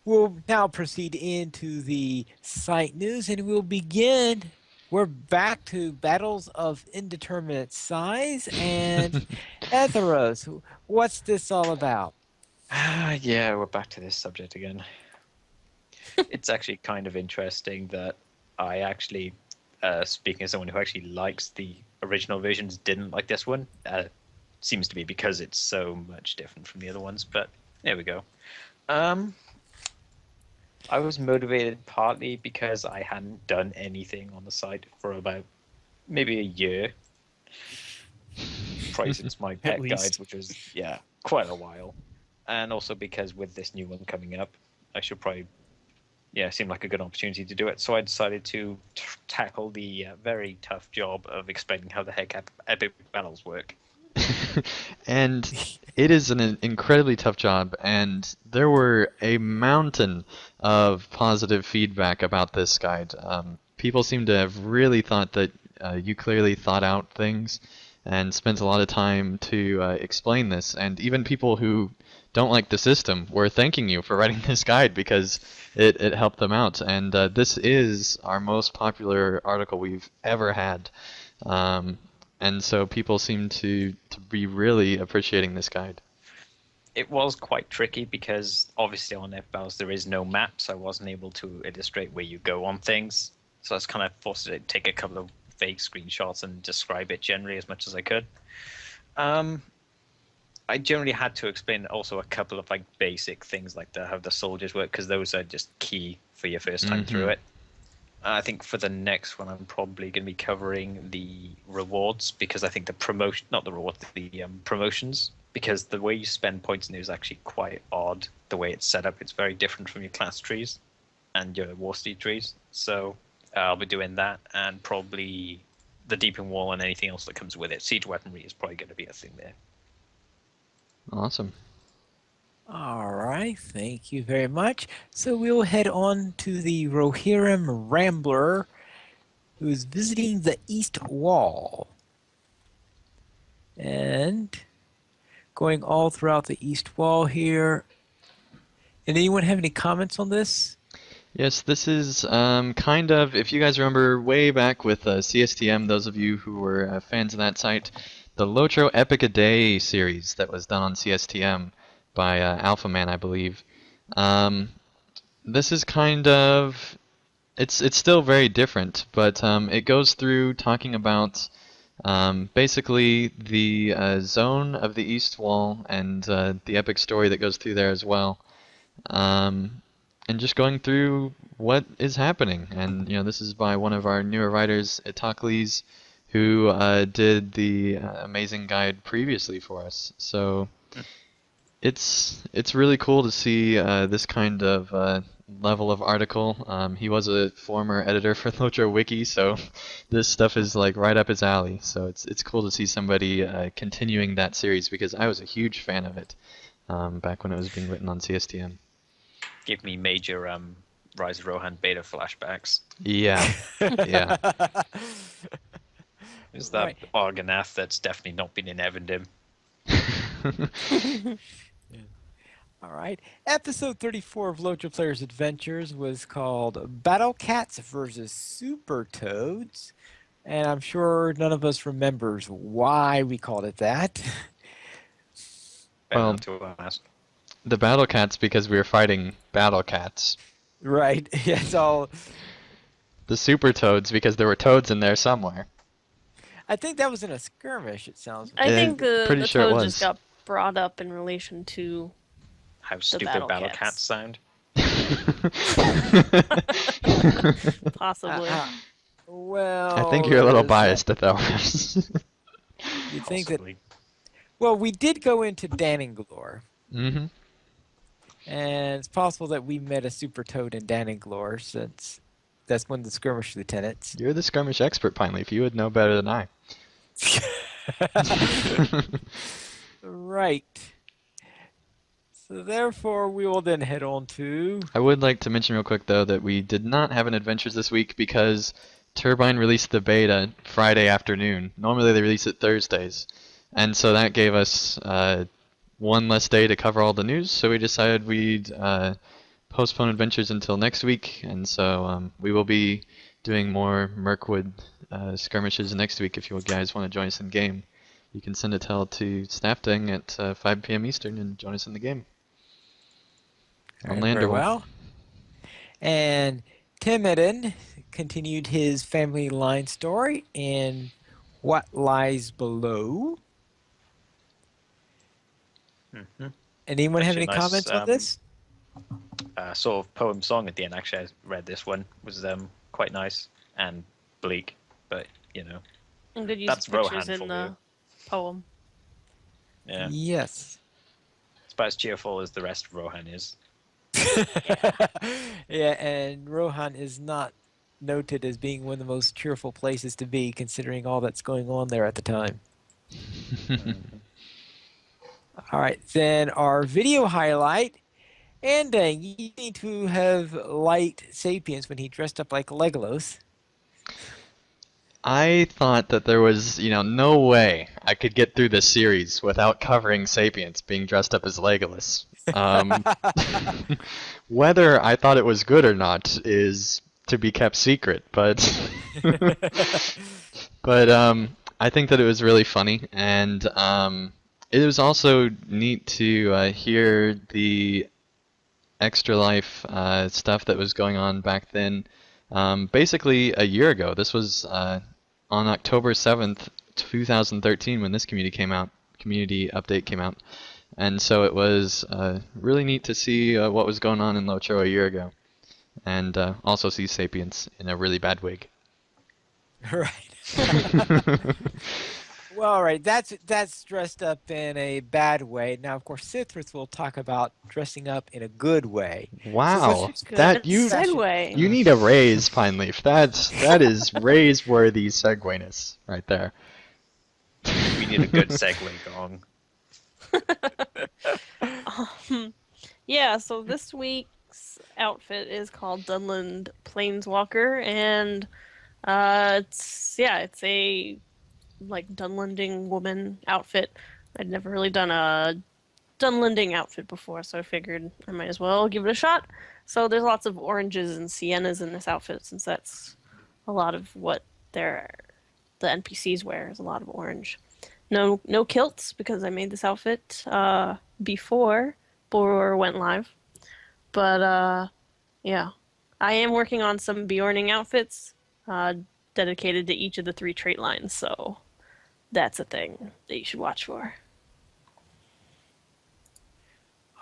we'll now proceed into the site news, and we'll begin. We're back to battles of indeterminate size, and Etheros, what's this all about? Yeah, we're back to this subject again. It's actually kind of interesting that I actually, speaking as someone who actually likes the original versions, didn't like this one. Seems to be because it's so much different from the other ones, but there we go. I was motivated partly because I hadn't done anything on the site for about maybe a year. Probably since my pet least. guides, which was, quite a while. And also because with this new one coming up, I should probably, seem like a good opportunity to do it. So I decided to tackle the very tough job of explaining how the heck epic battles work. And it is an incredibly tough job, and there were a mountain of positive feedback about this guide. People seem to have really thought that you clearly thought out things and spent a lot of time to explain this, and even people who don't like the system were thanking you for writing this guide because it helped them out. And this is our most popular article we've ever had. and so people seem to be really appreciating this guide. It was quite tricky because obviously on F-Battles there is no map, so I wasn't able to illustrate where you go on things. So I was kind of forced to take a couple of vague screenshots and describe it generally as much as I could. I generally had to explain also a couple of like basic things like how the soldiers work, because those are just key for your first time through it. I think for the next one, I'm probably going to be covering the rewards, because I think the promotion, not the rewards, the promotions, because the way you spend points in it is actually quite odd. The way it's set up, it's very different from your class trees and your war steed trees. So I'll be doing that, and probably the deepen wall and anything else that comes with it. Siege weaponry is probably going to be a thing there. Awesome. All right, thank you very much. So we'll head on to the Rohirrim Rambler, who's visiting the East Wall. And going all throughout the East Wall here. And anyone have any comments on this? Yes, this is kind of, if you guys remember way back with CSTM, those of you who were fans of that site, the LOTRO Epic a Day series that was done on CSTM by Alpha Man, I believe. This is kind of, it's still very different, but it goes through talking about basically the zone of the East Wall and the epic story that goes through there as well. And just going through what is happening. And this is by one of our newer writers, Itakles, who did the amazing guide previously for us. So it's really cool to see this kind of level of article. He was a former editor for LOTRO Wiki, so this stuff is like right up his alley. So it's cool to see somebody continuing that series, because I was a huge fan of it back when it was being written on CSTM. Give me major Rise of Rohan beta flashbacks. Yeah, yeah. Is that Argonath that's definitely not been in Evendim? All right. Episode 34 of LOTRO Players Adventures was called Battle Cats versus Super Toads. And I'm sure none of us remembers why we called it that. Well, to ask. The Battle Cats because we were fighting Battle Cats. Right. Yeah, it's all. The Super Toads because there were toads in there somewhere. I think that was in a skirmish, it sounds like. I think pretty the sure it toad was. just got brought up in relation to How stupid Battle Cats sound. possibly. Well, I think you're a little there's biased at that one. You think that? Possibly. Well, we did go into Danninglore, Mm-hmm. and it's possible that we met a super toad in Danninglore, since that's one of the skirmish lieutenants. You're the skirmish expert, Pineleaf. You would know better than I. Right. So therefore, we will then head on to. I would like to mention real quick, though, that we did not have an Adventures this week because Turbine released the beta Friday afternoon. Normally they release it Thursdays. And so that gave us one less day to cover all the news, so we decided we'd postpone Adventures until next week. And so we will be doing more Mirkwood skirmishes next week. If you guys want to join us in game, you can send a tell to Snapding at 5 p.m. Eastern and join us in the game. On Very Landerwell. well. And Tim Eden continued his family line story in What Lies Below. Mm-hmm. Anyone have any Actually, nice, comments on this? Sort of poem song at the end. Actually, I read this one. It was quite nice and bleak, but And good use That's of pictures Rohan in for the you. poem. yeah, Yes. it's about as cheerful as the rest of Rohan is. Yeah, and Rohan is not noted as being one of the most cheerful places to be, considering all that's going on there at the time. All right, then our video highlight. And you need to have liked Sapiens when he dressed up like Legolas. I thought that there was, no way I could get through this series without covering Sapiens being dressed up as Legolas. Whether I thought it was good or not is to be kept secret, but I think that it was really funny, and it was also neat to hear the Extra Life stuff that was going on back then. Basically, a year ago. This was on October 7th, 2013, when this community update came out. And so it was really neat to see what was going on in LOTRO a year ago, and also see Sapiens in a really bad wig. Right. Well, all right. That's dressed up in a bad way. Now, of course, Citrus will talk about dressing up in a good way. Wow, Good that you segue. you need a raise, Pine Leaf. That is raise-worthy segueness right there. We need a good segue gong. Yeah, so this week's outfit is called Dunland Planeswalker, and it's a like Dunlanding woman outfit. I'd never really done a Dunlanding outfit before, so I figured I might as well give it a shot. So there's lots of oranges and siennas in this outfit, since that's a lot of what the NPCs wear is a lot of orange. No kilts, because I made this outfit before Boar went live. But yeah, I am working on some Bjorning outfits dedicated to each of the 3 trait lines, so that's a thing that you should watch for.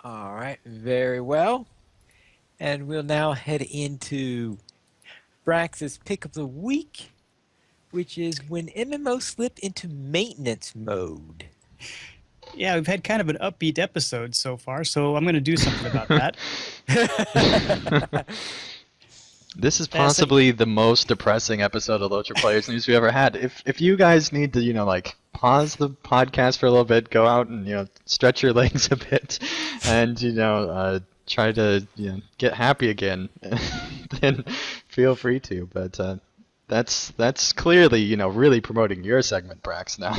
All right. Very well. And we'll now head into Brax's pick of the week, which is when MMO slip into maintenance mode. Yeah, we've had kind of an upbeat episode so far, so I'm going to do something about that. This is possibly the most depressing episode of LOTRO Players News we ever had. If you guys need to, like, pause the podcast for a little bit, go out and, stretch your legs a bit, and, try to, get happy again, then feel free to. But that's clearly, really promoting your segment, Brax, now.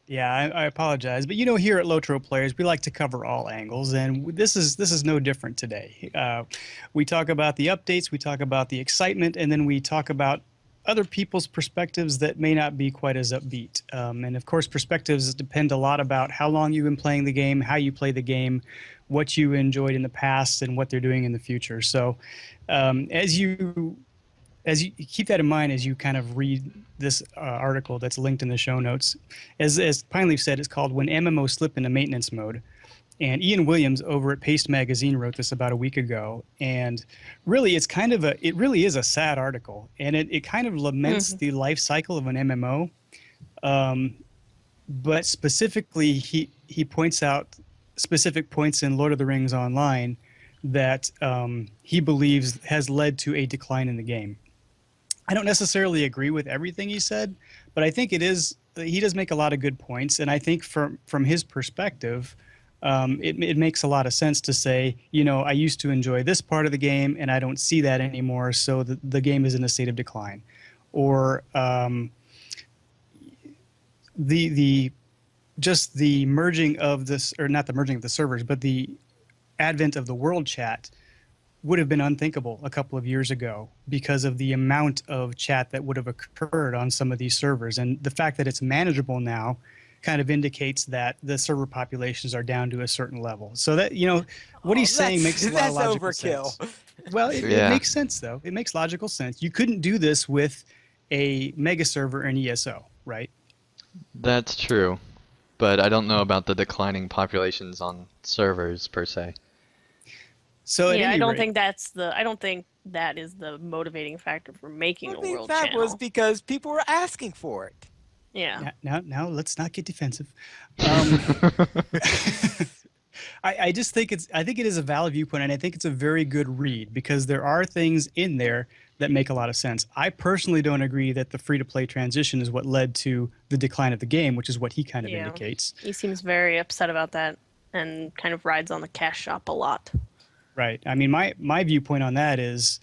Yeah, I apologize, but here at LOTRO Players, we like to cover all angles, and this is no different today. We talk about the updates, we talk about the excitement, and then we talk about other people's perspectives that may not be quite as upbeat. And of course, perspectives depend a lot about how long you've been playing the game, how you play the game, what you enjoyed in the past, and what they're doing in the future. So, as you keep that in mind as you kind of read this article that's linked in the show notes. As Pineleaf said, it's called When MMOs Slip into Maintenance Mode. And Ian Williams over at Paste Magazine wrote this about a week ago. And really, it really is a sad article. And it kind of laments the life cycle of an MMO. But specifically, he points out specific points in Lord of the Rings Online that he believes has led to a decline in the game. I don't necessarily agree with everything he said, but I think he does make a lot of good points. And I think from his perspective, it makes a lot of sense to say, I used to enjoy this part of the game and I don't see that anymore. So the game is in a state of decline. Or just the merging of this, or not the merging of the servers, but the advent of the world chat would have been unthinkable a couple of years ago because of the amount of chat that would have occurred on some of these servers. And the fact that it's manageable now kind of indicates that the server populations are down to a certain level. So that, what he's saying makes a lot of logical sense. Well, it makes sense, though. It makes logical sense. You couldn't do this with a mega server in ESO, right? That's true. But I don't know about the declining populations on servers, per se. So yeah, I don't think that is the motivating factor for making a world that channel. was because people were asking for it. Yeah. Now let's not get defensive. I just think it is a valid viewpoint, and I think it's a very good read because there are things in there that make a lot of sense. I personally don't agree that the free-to-play transition is what led to the decline of the game, which is what he kind of indicates. He seems very upset about that and kind of rides on the cash shop a lot. Right. I mean, my viewpoint on that is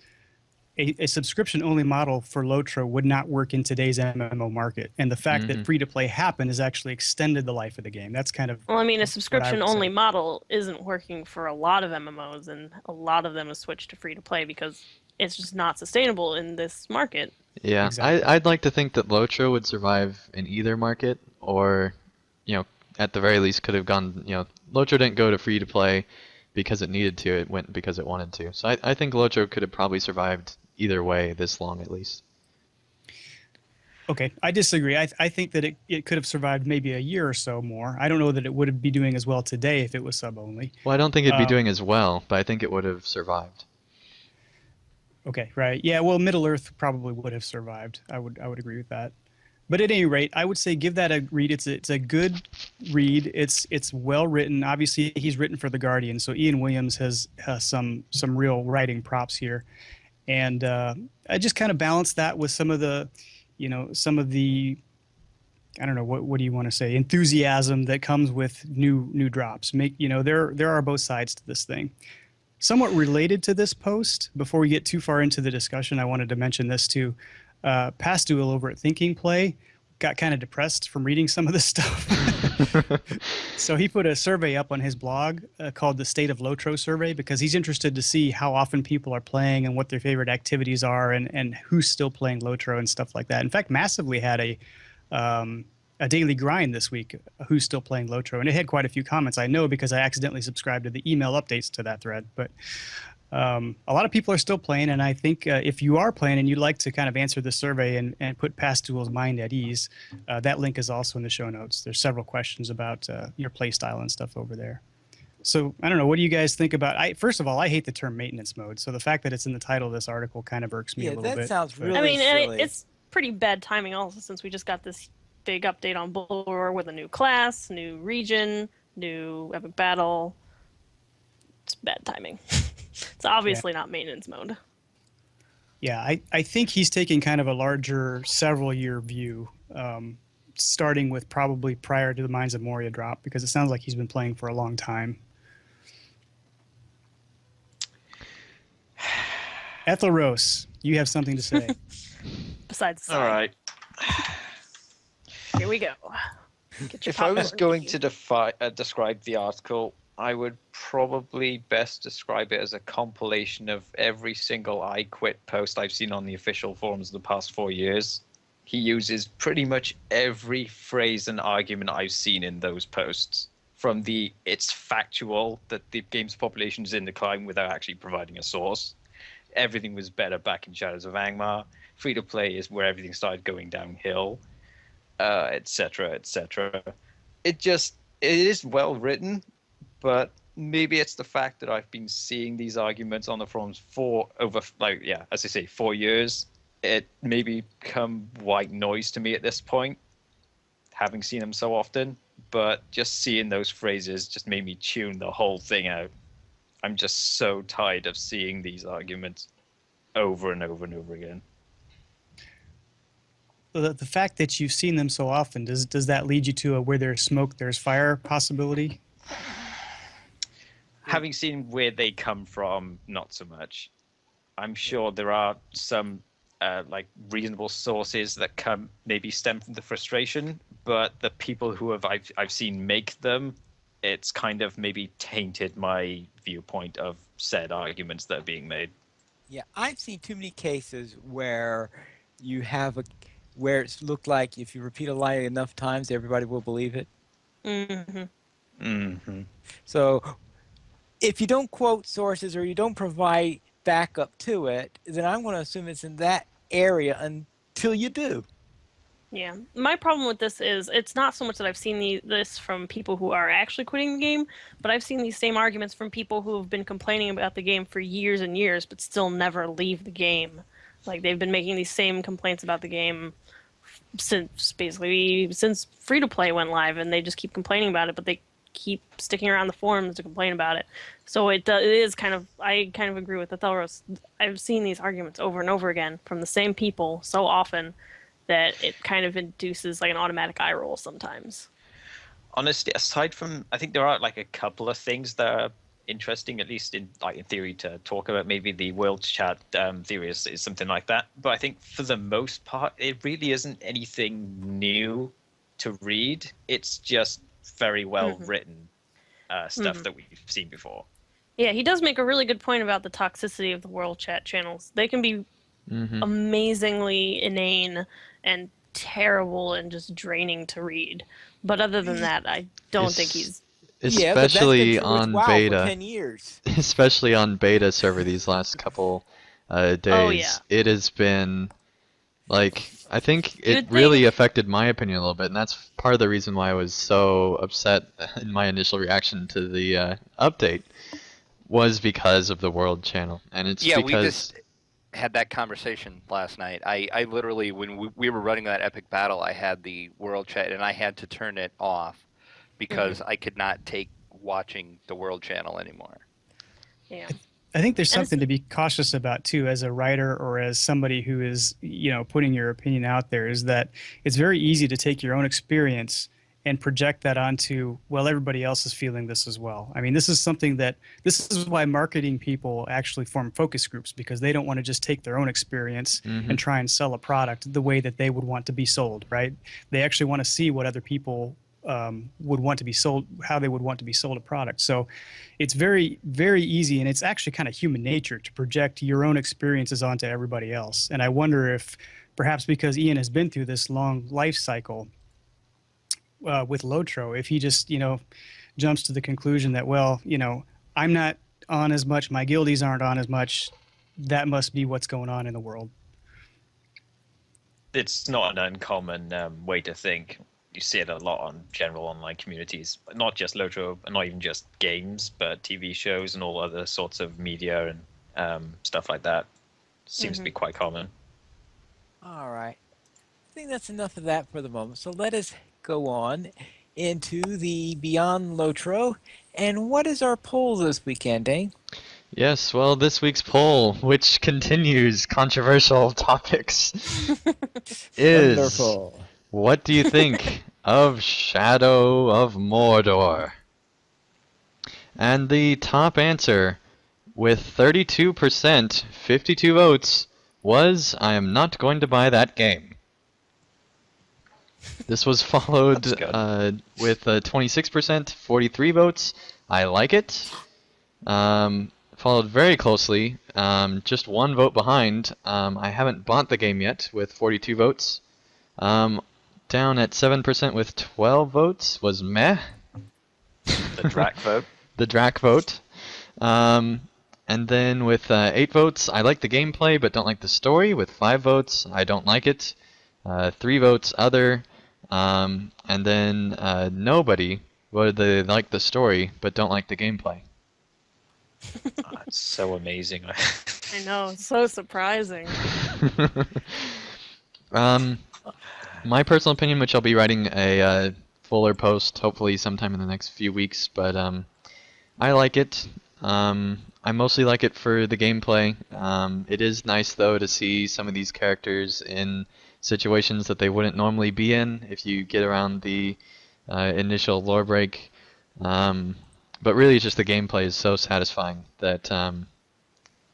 a subscription-only model for LOTRO would not work in today's MMO market. And the fact that free-to-play happened has actually extended the life of the game. That's kind of Well, I mean, a subscription-only model isn't working for a lot of MMOs, and a lot of them have switched to free-to-play because it's just not sustainable in this market. Yeah, Exactly. I'd like to think that LOTRO would survive in either market, or, at the very least could have gone, LOTRO didn't go to free to play because it needed to, it went because it wanted to. So I think LOTRO could have probably survived either way this long at least. Okay, I disagree. I think that it could have survived maybe a year or so more. I don't know that it would be doing as well today if it was sub only. Well, I don't think it'd be doing as well, but I think it would have survived. Okay, right. Yeah, well, Middle Earth probably would have survived. I would agree with that. But at any rate, I would say give that a read. It's a good read. It's well written. Obviously, he's written for the Guardian, so Ian Williams has some real writing props here, and I just kind of balance that with some of the, some of the, I don't know, what do you want to say, enthusiasm that comes with new drops. There are both sides to this thing. Somewhat related to this post, before we get too far into the discussion, I wanted to mention this too. Pastuel over at Thinking Play got kind of depressed from reading some of this stuff. So he put a survey up on his blog called the State of LOTRO Survey, because he's interested to see how often people are playing and what their favorite activities are, and who's still playing LOTRO and stuff like that. In fact, Massively had a daily grind this week, who's still playing LOTRO, and it had quite a few comments. I know because I accidentally subscribed to the email updates to that thread, but a lot of people are still playing, and I think if you are playing and you'd like to kind of answer the survey and put Pastuel's mind at ease, that link is also in the show notes. There's several questions about your play style and stuff over there. So I don't know, what do you guys think about? First of all, I hate the term maintenance mode, so the fact that it's in the title of this article kind of irks me a little bit. Yeah, that sounds but- really I mean, silly. it's pretty bad timing also, since we just got this big update on Bulwer with a new class, new region, new epic battle. It's bad timing. It's obviously not maintenance mode. Yeah, I think he's taking kind of a larger several-year view, starting with probably prior to the Mines of Moria drop, because it sounds like he's been playing for a long time. Ethelros, you have something to say. Besides the All sign. right. Here we go. Get your If I was popcorn, going Mickey. to describe the article, I would probably best describe it as a compilation of every single I quit post I've seen on the official forums the past 4 years. He uses pretty much every phrase and argument I've seen in those posts. From the it's factual that the game's population is in decline without actually providing a source. Everything was better back in Shadows of Angmar. Free to play is where everything started going downhill, etc., etc. It is well written, but maybe it's the fact that I've been seeing these arguments on the forums for over, as I say, 4 years. It may become white noise to me at this point, having seen them so often. But just seeing those phrases just made me tune the whole thing out. I'm just so tired of seeing these arguments over and over and over again. The fact that you've seen them so often, does that lead you to a where there's smoke, there's fire possibility? Having seen where they come from, not so much. I'm sure there are some reasonable sources that maybe stem from the frustration, but the people who I've seen make them, it's kind of maybe tainted my viewpoint of said arguments that are being made. Yeah, I've seen too many cases where where it's looked like if you repeat a lie enough times, everybody will believe it. Mm-hmm. Mm-hmm. So if you don't quote sources or you don't provide backup to it, then I'm going to assume it's in that area until you do. Yeah. My problem with this is it's not so much that I've seen this from people who are actually quitting the game, but I've seen these same arguments from people who have been complaining about the game for years and years, but still never leave the game. Like, they've been making these same complaints about the game since free-to-play went live, and they just keep complaining about it, but they keep sticking around the forums to complain about it. So it is kind of, I kind of agree with Ethelros. I've seen these arguments over and over again from the same people so often that it kind of induces like an automatic eye roll sometimes. Honestly, aside from, I think there are like a couple of things that are interesting, at least in theory, to talk about. Maybe the world chat theory is something like that. But I think for the most part, it really isn't anything new to read. It's just very well written stuff that we've seen before. Yeah, he does make a really good point about the toxicity of the world chat channels. They can be Mm-hmm. amazingly inane and terrible and just draining to read. But other than that, I don't think he's. Yeah, but that's been Especially true with on WoW for beta. 10 years. Especially on beta server these last couple Oh yeah. days, it has been like I think You it would really think. affected my opinion a little bit, and that's part of the reason why I was so upset in my initial reaction to the update was because of the World Channel, and it's Yeah, we because just had that conversation last night. I literally, when we were running that epic battle, I had the world chat and I had to turn it off because I could not take watching the world channel anymore. Yeah. I think there's And it's something to be cautious about too, as a writer or as somebody who is, putting your opinion out there, is that it's very easy to take your own experience and project that onto, well, everybody else is feeling this as well. I mean, this is why marketing people actually form focus groups, because they don't want to just take their own experience Mhm. and try and sell a product the way that they would want to be sold, right? They actually want to see what other people would want to be sold, how they would want to be sold a product. So it's very, very easy, and it's actually kind of human nature to project your own experiences onto everybody else. And I wonder if perhaps because Ian has been through this long life cycle with Lotro, if he just, jumps to the conclusion that, well, I'm not on as much, my guildies aren't on as much, that must be what's going on in the world. It's not an uncommon way to think. You see it a lot on general online communities, not just Lotro, not even just games, but TV shows and all other sorts of media and stuff like that. Seems to be quite common. All right. I think that's enough of that for the moment. So let us go on into the Beyond Lotro. And what is our poll this weekend, Dane? Yes, well, this week's poll, which continues controversial topics, is Wonderful. what do you think of Shadow of Mordor? And the top answer, with 32%, 52 votes, was I am not going to buy that game. This was followed That's good. with 26%, 43 votes, I like it. Followed very closely, just one vote behind. I haven't bought the game yet with 42 votes. Down at 7% with 12 votes was meh. The Drac vote. The Drac vote. And then with 8 votes, I like the gameplay but don't like the story. With 5 votes, I don't like it. 3 votes, other. And then nobody voted they like the story but don't like the gameplay. It's so amazing. I know, it's so surprising. My personal opinion, which I'll be writing a fuller post hopefully sometime in the next few weeks, but I like it. I mostly like it for the gameplay. It is nice though to see some of these characters in situations that they wouldn't normally be in if you get around the initial lore break. But really, just the gameplay is so satisfying that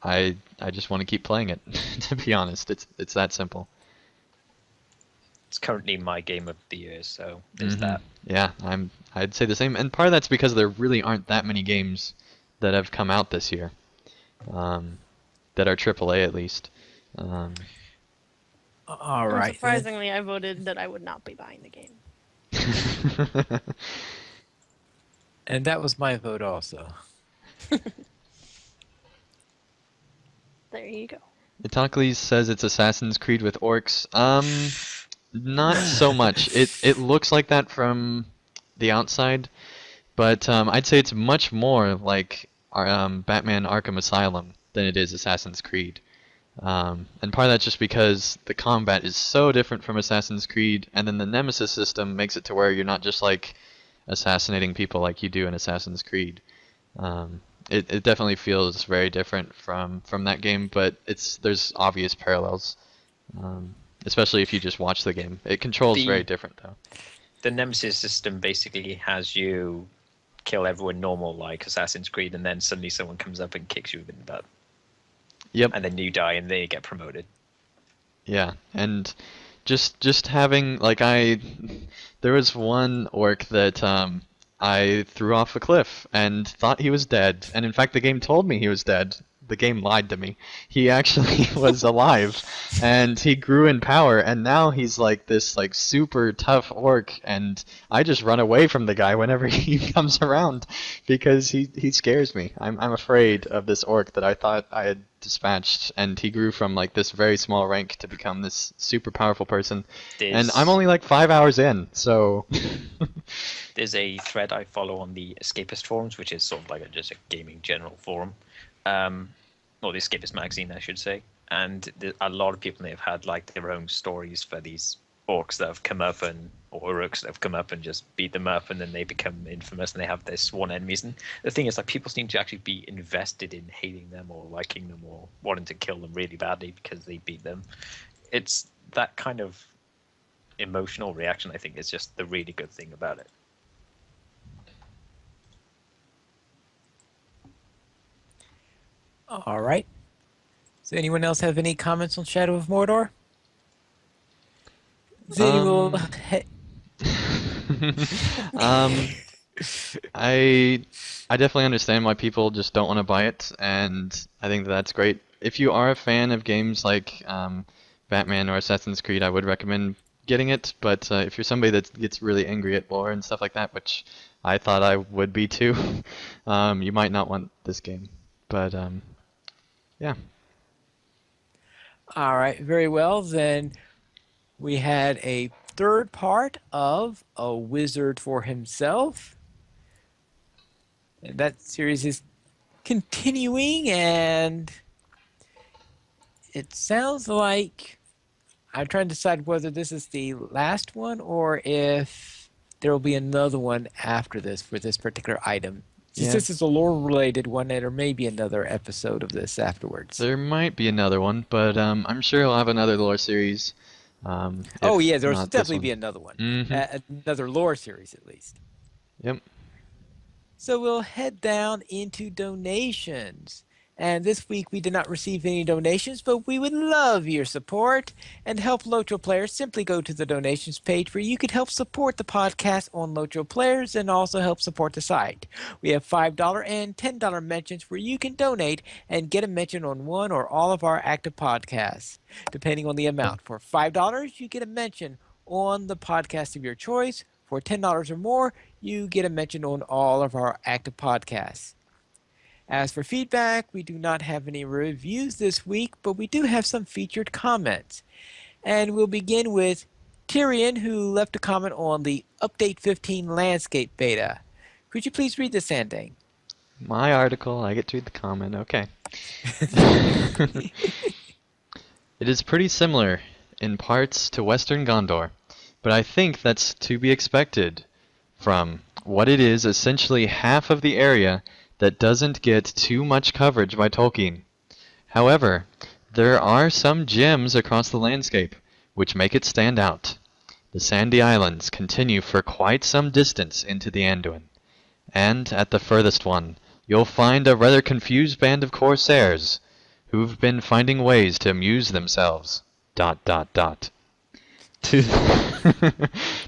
I just want to keep playing it. To be honest, it's that simple. It's currently my game of the year, so there's that. Yeah, I'd say the same, and part of that's because there really aren't that many games that have come out this year, that are AAA at least. All right. Surprisingly, I voted that I would not be buying the game. And that was my vote also. There you go. Itacles says it's Assassin's Creed with orcs. Not so much. It looks like that from the outside, but I'd say it's much more like Batman Arkham Asylum than it is Assassin's Creed. And part of that's just because the combat is so different from Assassin's Creed, and then the Nemesis system makes it to where you're not just like assassinating people like you do in Assassin's Creed. It definitely feels very different from that game, but there's obvious parallels, especially if you just watch the game. It controls very different though. The Nemesis system basically has you kill everyone normal like Assassin's Creed, and then suddenly someone comes up and kicks you in the butt. Yep. And then you die, and then you get promoted. Yeah, and just having there was one orc that I threw off a cliff and thought he was dead, and in fact the game told me he was dead, the game lied to me. He actually was alive, and he grew in power, and now he's like this like super tough orc, and I just run away from the guy whenever he comes around because he scares me. I'm afraid of this orc that I thought I had dispatched, and he grew from like this very small rank to become this super powerful person. And I'm only like 5 hours in, so There's a thread I follow on the Escapist forums, which is sort of like just a gaming general forum, or the Escapist magazine, I should say. And a lot of people have had like their own stories for these orcs that have come up or uruks that have come up and just beat them up, and then they become infamous and they have their sworn enemies. And the thing is, like, people seem to actually be invested in hating them or liking them or wanting to kill them really badly because they beat them. It's that kind of emotional reaction, I think, is just the really good thing about it. All right. Does anyone else have any comments on Shadow of Mordor? Then we'll I definitely understand why people just don't want to buy it, and I think that's great. If you are a fan of games like Batman or Assassin's Creed, I would recommend getting it. But if you're somebody that gets really angry at lore and stuff like that, which I thought I would be too, you might not want this game. But yeah. All right, very well. Then we had a third part of A Wizard for Himself. And that series is continuing, and it sounds like I'm trying to decide whether this is the last one or if there will be another one after this for this particular item. Since Yeah. this is a lore-related one, there may be another episode of this afterwards. There might be another one, but I'm sure he'll have another lore series. Oh if yeah, there'll not this definitely one. be another one. Mhm. Another lore series at least. Yep. So we'll head down into donations. And this week we did not receive any donations, but we would love your support and help LOTRO players. Simply go to the donations page where you can help support the podcast on LOTRO players and also help support the site. We have $5 and $10 mentions where you can donate and get a mention on one or all of our active podcasts, depending on the amount. For $5, you get a mention on the podcast of your choice. For $10 or more, you get a mention on all of our active podcasts. As for feedback, we do not have any reviews this week, but we do have some featured comments. And we'll begin with Tyrion, who left a comment on the Update 15 landscape beta. Could you please read this, Sandang? My article, I get to read the comment, okay. It is pretty similar in parts to Western Gondor, but I think that's to be expected from what it is essentially half of the area that doesn't get too much coverage by Tolkien. However, there are some gems across the landscape which make it stand out. The sandy islands continue for quite some distance into the Anduin, and at the furthest one, you'll find a rather confused band of corsairs who've been finding ways to amuse themselves. ... To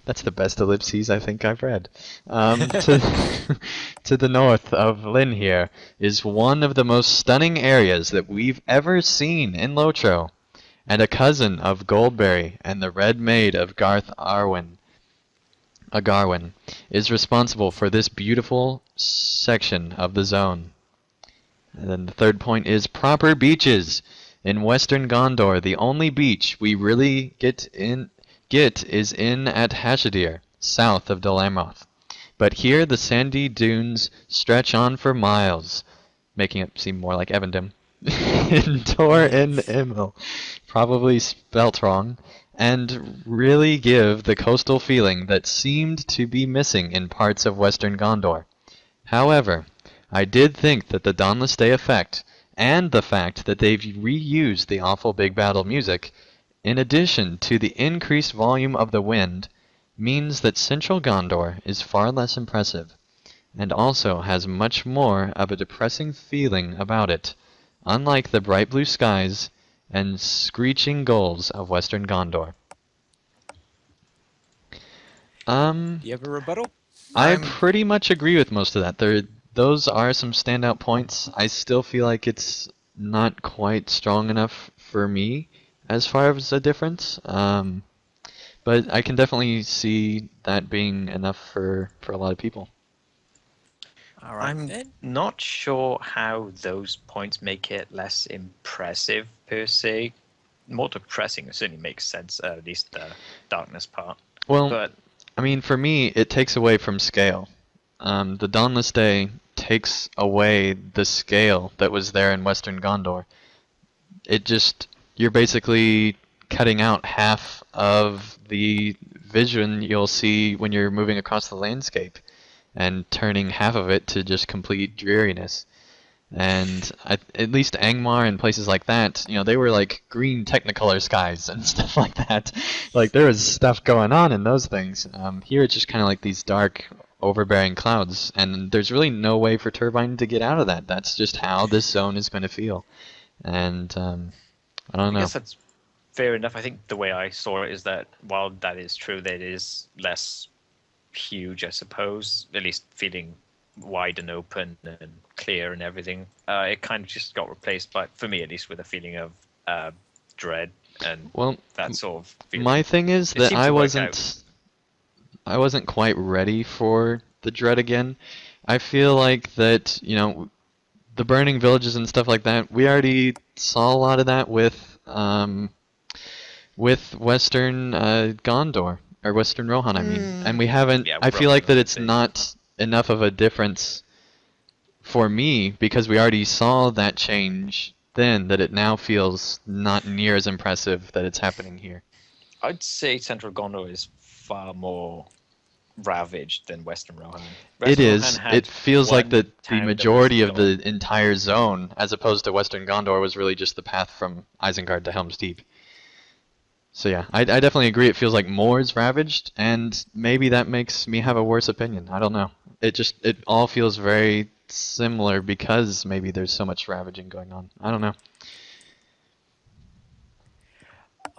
that's the best ellipses I think I've read. To the north of Lynn here is one of the most stunning areas that we've ever seen in Lotro, and a cousin of Goldberry and the Red Maid of Agarwin is responsible for this beautiful section of the zone. And then the third point is proper beaches. In Western Gondor, the only beach we really get is in at Hashadir, south of Dol Amroth. But here the sandy dunes stretch on for miles, making it seem more like Evandem. In Tor and Imil, probably spelt wrong, and really give the coastal feeling that seemed to be missing in parts of Western Gondor. However, I did think that the Dawnless Day effect, and the fact that they've reused the awful big battle music, in addition to the increased volume of the wind, means that Central Gondor is far less impressive, and also has much more of a depressing feeling about it, unlike the bright blue skies and screeching gulls of Western Gondor. Do you have a rebuttal? I I'm- pretty much agree with most of that. Those are some standout points. I still feel like it's not quite strong enough for me as far as a difference. But I can definitely see that being enough for a lot of people. All right, I'm then. not sure how those points make it less impressive per se. More depressing certainly makes sense, at least the darkness part. Well, But I mean, for me, it takes away from scale. The Dawnless Day takes away the scale that was there in Western Gondor. It just, you're basically cutting out half of the vision you'll see when you're moving across the landscape and turning half of it to just complete dreariness. And at least Angmar and places like that, they were like green Technicolor skies and stuff like that. Like there was stuff going on in those things. Here it's just kind of like these dark, overbearing clouds, and there's really no way for Turbine to get out of that. That's just how this zone is going to feel. And I don't I know. guess that's fair enough. I think the way I saw it is that while that is true, that it is less huge, I suppose, at least feeling wide and open and clear and everything. It kind of just got replaced by, for me at least, with a feeling of dread and Well, that sort of feeling. my thing is It that seems I to work wasn't quite ready for the dread again. I feel like that, the burning villages and stuff like that, we already saw a lot of that with Western Gondor, or Western Rohan, I mean. And we haven't, Yeah, I feel Rohan, like that I it's think. not enough of a difference for me, because we already saw that change then, that it now feels not near as impressive that it's happening here. I'd say Central Gondor is far more ravaged than Western Rohan. It Western is. Rohan had It feels like one the town that was majority of gone. the entire zone, as opposed to Western Gondor, was really just the path from Isengard to Helm's Deep. So yeah, I definitely agree. It feels like more is ravaged, and maybe that makes me have a worse opinion. I don't know. It all feels very similar because maybe there's so much ravaging going on. I don't know.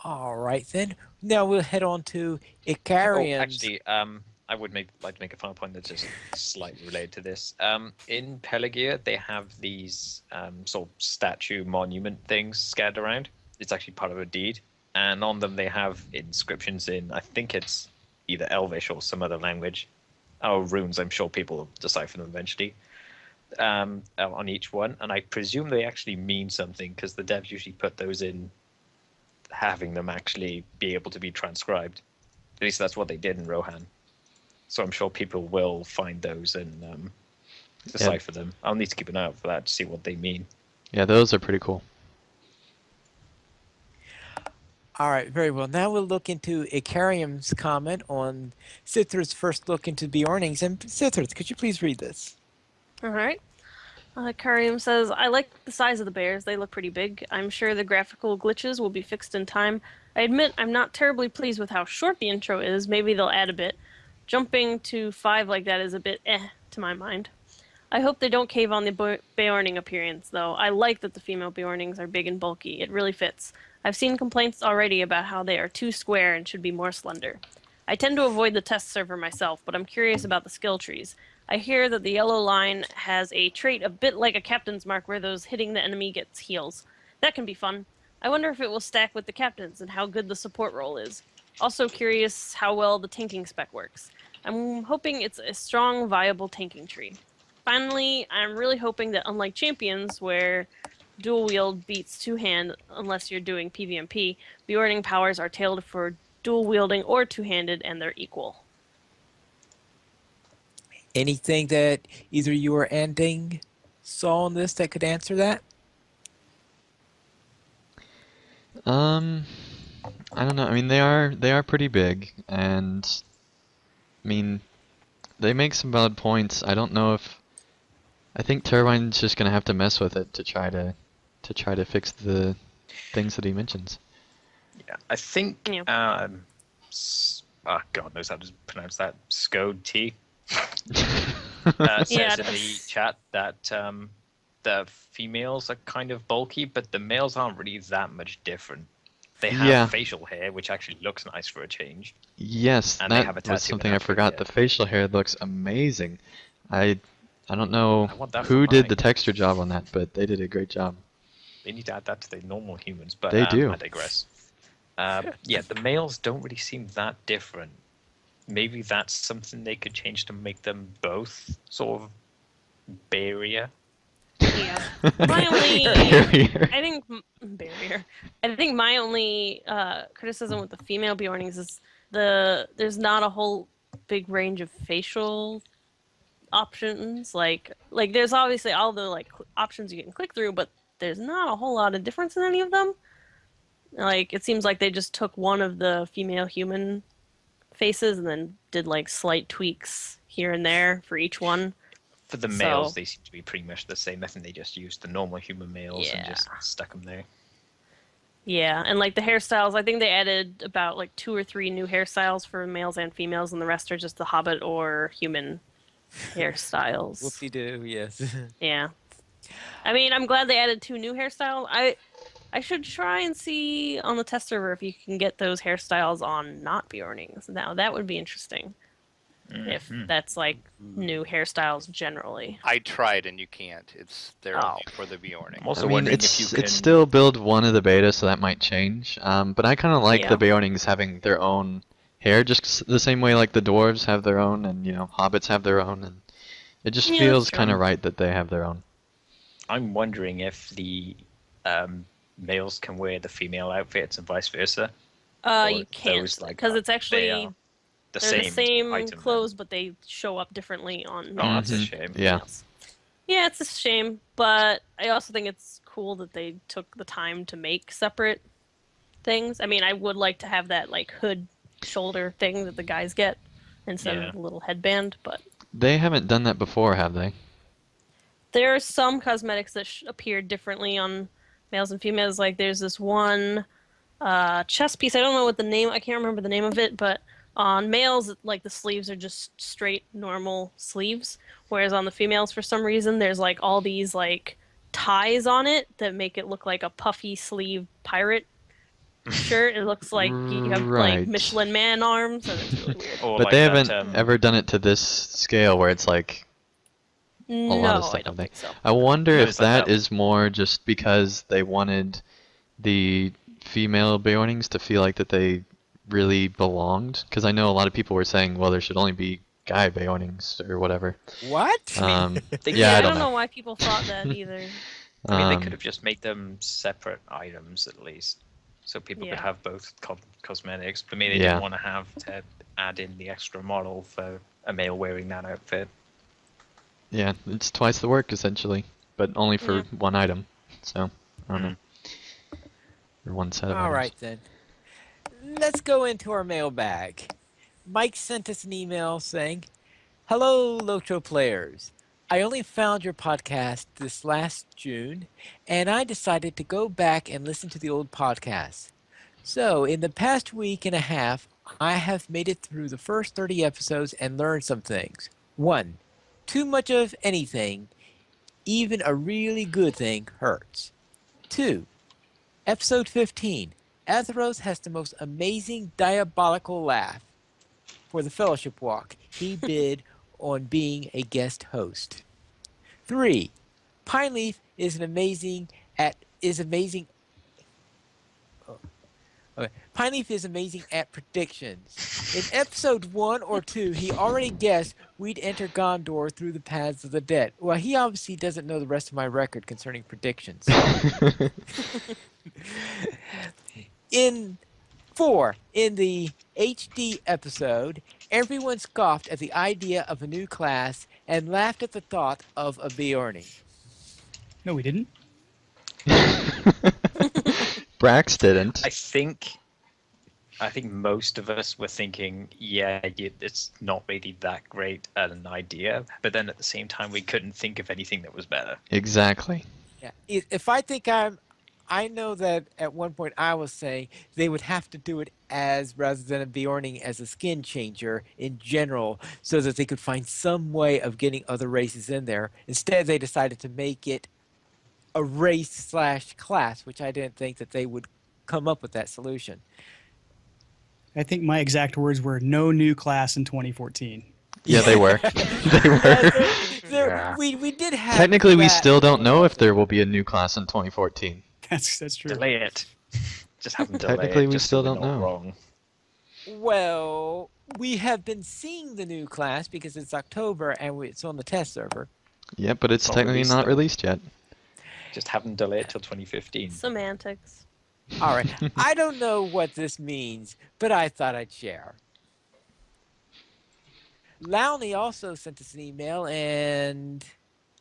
All right, then. Now we'll head on to Oh, Icarians. actually, I would like to make a final point that's just slightly related to this. In Pelagia, they have these sort of statue monument things scattered around. It's actually part of a deed, and on them they have inscriptions in, I think it's either Elvish or some other language. Oh, runes. I'm sure people will decipher them eventually. On each one, and I presume they actually mean something because the devs usually put those in, having them actually be able to be transcribed. At least that's what they did in Rohan. So I'm sure people will find those and decipher them. I'll need to keep an eye out for that to see what they mean. Yeah, those are pretty cool. All right, very well. Now we'll look into Icarium's comment on Sithar's first look into Bjornings. And Sithar, could you please read this? All right. Karim says, I like the size of the bears. They look pretty big. I'm sure the graphical glitches will be fixed in time. I admit I'm not terribly pleased with how short the intro is. Maybe they'll add a bit. Jumping to 5 like that is a bit to my mind. I hope they don't cave on the Beorning appearance, though. I like that the female Beornings are big and bulky. It really fits. I've seen complaints already about how they are too square and should be more slender. I tend to avoid the test server myself, but I'm curious about the skill trees. I hear that the yellow line has a trait a bit like a captain's mark where those hitting the enemy gets heals. That can be fun. I wonder if it will stack with the captains and how good the support role is. Also curious how well the tanking spec works. I'm hoping it's a strong, viable tanking tree. Finally, I'm really hoping that unlike Champions, where dual wield beats two-hand unless you're doing PvMP, Bjorning powers are tailored for dual wielding or two-handed and they're equal. Anything that either you or Anding saw on this that could answer that? I don't know. I mean, they are pretty big, and I mean, they make some valid points. I don't know if I think Turbine's just gonna have to mess with it to try to fix the things that he mentions. Yeah, I think. Yeah. God knows how to pronounce that. Scode T Yeah, says in the that's- chat that the females are kind of bulky, but the males aren't really that much different. They have Yeah. facial hair, which actually looks nice for a change. Yes, And they that have a was tattoo something I naturally, forgot. yeah. The facial hair looks amazing. I don't know I want that who for did mine. the texture job on that, but they did a great job. They need to add that to the normal humans. But They do. I digress. Yeah, the males don't really seem that different. Maybe that's something they could change to make them both sort of Bearier. Yeah. My only, Bearier. I think, barrier. I think my only criticism with the female Bjornings is there's not a whole big range of facial options. Like there's obviously all the like options you can click through, but there's not a whole lot of difference in any of them. Like it seems like they just took one of the female human faces and then did like slight tweaks here and there for each one. For the males, they seem to be pretty much the same. I think they just used the normal human males and just stuck them there. Yeah, and like the hairstyles, I think they added about like 2 or 3 new hairstyles for males and females, and the rest are just the Hobbit or human hairstyles. Whoopsie-doo, yes. Yeah. I mean, I'm glad they added 2 new hairstyles. I should try and see on the test server if you can get those hairstyles on not Bjornings. Now, that would be interesting. If that's like new hairstyles generally. I tried and you can't. They're Oh. only for the Bjorning. I'm also I mean, wondering it's if you can... it's still build 1 of the beta, so that might change. But I kind of like Yeah. the Beornings having their own hair, just the same way like the dwarves have their own, and hobbits have their own, and it just Yeah, feels that's kind of true. right that they have their own. I'm wondering if the males can wear the female outfits and vice versa. Or You can't those, like, because it's they actually are the they're the same item then. clothes, but they show up differently on Oh, that's a Mhm. shame. Yeah. else. Yeah, it's a shame, but I also think it's cool that they took the time to make separate things. I mean, I would like to have that like hood shoulder thing that the guys get instead Yeah. of the little headband, but They haven't done that before, have they? there are some cosmetics that appear differently on males and females. Like there's this one chest piece. I don't know what the name. I can't remember the name of it, but on males, like the sleeves are just straight normal sleeves, whereas on the females, for some reason, there's like all these like ties on it that make it look like a puffy sleeve pirate shirt. It looks like you have Right. like Michelin Man arms, and it's really weird. Or But like they that, haven't ever done it to this scale where it's like a lot No, of stuff. I don't have they? think so. I wonder No, if it's like that that. is more just because they wanted the female Beornings to feel like that they really belonged. Because I know a lot of people were saying, well, there should only be guy Beornings or whatever. What? They- Yeah, I don't don't know. know why people thought that either. I mean, they Um, could have just made them separate items at least, so people could Yeah. have both cosmetics. But maybe they Yeah. didn't want to have to add in the extra model for a male wearing that outfit. Yeah, it's twice the work essentially, but only for Yeah. 1 item. So I don't know. Or 1 set of All items. right, then. Let's go into our mailbag. Mike sent us an email saying, "Hello, LOTRO players. I only found your podcast this last June, and I decided to go back and listen to the old podcasts. So, in the past week and a half, I have made it through the first 30 episodes and learned some things. 1. Too much of anything, even a really good thing, hurts. 2. Episode 15. Atheros has the most amazing diabolical laugh. For the Fellowship Walk, he bid on being a guest host. 3. Pineleaf is amazing. Pineleaf is amazing at predictions. In episode 1 or 2, he already guessed we'd enter Gondor through the paths of the dead. Well, he obviously doesn't know the rest of my record concerning predictions. In 4, in the HD episode, everyone scoffed at the idea of a new class and laughed at the thought of a Bjorning. No, we didn't. Brax didn't. I think most of us were thinking, it's not really that great an idea, but then at the same time, we couldn't think of anything that was better. Exactly. Yeah. If I think I know that at one point I was saying they would have to do it as rather than a Bjorning as a skin changer in general, so that they could find some way of getting other races in there. Instead, they decided to make it a race/class, which I didn't think that they would come up with that solution. I think my exact words were no new class in 2014. Yeah, they were. They were. We did have Technically, we that. still don't know if there will be a new class in 2014. That's true. Delay it. Just have them delay Technically, it. we Just still so we're don't not know. wrong. Well, we have been seeing the new class because it's October and it's on the test server. Yep, but it's Not technically released, not though. released yet. Just have them delay it till 2015. Semantics. All right. I don't know what this means, but I thought I'd share. Lowney also sent us an email, and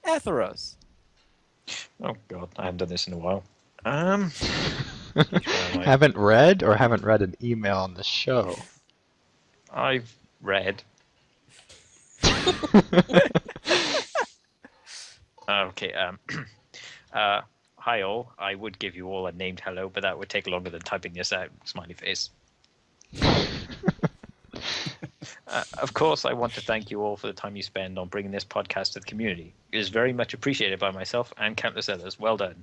Etheros. Oh god, I haven't done this in a while. Where am I? Haven't read or haven't read an email on the show? I've read. Okay. Hi all. I would give you all a named hello, but that would take longer than typing this out. Smiley face. Of course, I want to thank you all for the time you spend on bringing this podcast to the community. It is very much appreciated by myself and countless others. Well done.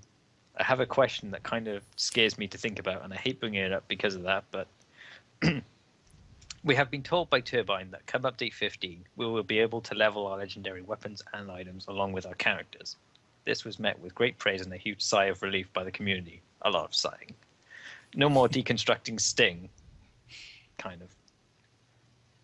I have a question that kind of scares me to think about, and I hate bringing it up because of that, but we have been told by Turbine that come update 15, we will be able to level our legendary weapons and items along with our characters. This was met with great praise and a huge sigh of relief by the community. A lot of sighing. No more deconstructing Sting. Kind of.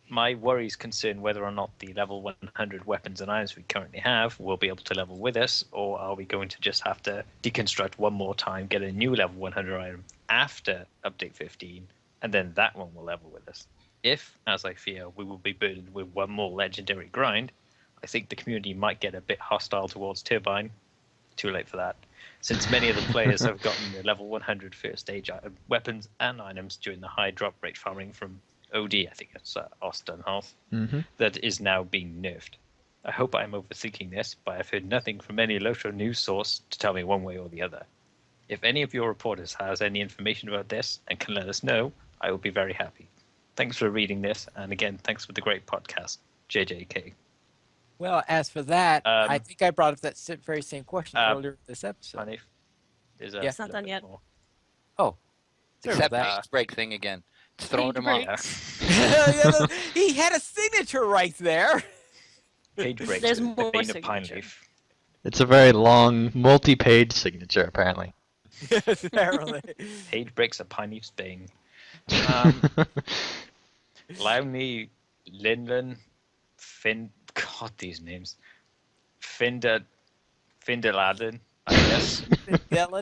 My worries concern whether or not the level 100 weapons and items we currently have will be able to level with us, or are we going to just have to deconstruct one more time, get a new level 100 item after update 15, and then that one will level with us? If, as I fear, we will be burdened with one more legendary grind, I think the community might get a bit hostile towards Turbine. Too late for that, since many of the players have gotten the level 100 first stage weapons and items during the high drop rate farming from OD, I think it's Ostenhof, that is now being nerfed. I hope I'm overthinking this, but I've heard nothing from any LOTRO news source to tell me one way or the other. If any of your reporters has any information about this and can let us know, I will be very happy. Thanks for reading this, and again, thanks for the great podcast, JJK. Well, as for that, I think I brought up that very same question earlier this episode. Funny. There's It's not done yet. more. Oh, sorry Except about that. page break thing again. It's throwing Page him off. breaks. Yeah, he had a signature right there. Page breaks. There's the more bane of pine signature. leaf. It's a very long, multi-page signature, apparently. Yes, apparently. Page breaks a pine leaf's bane. Lowney, Linlin, Finn. God, these names. Finderladin, I guess.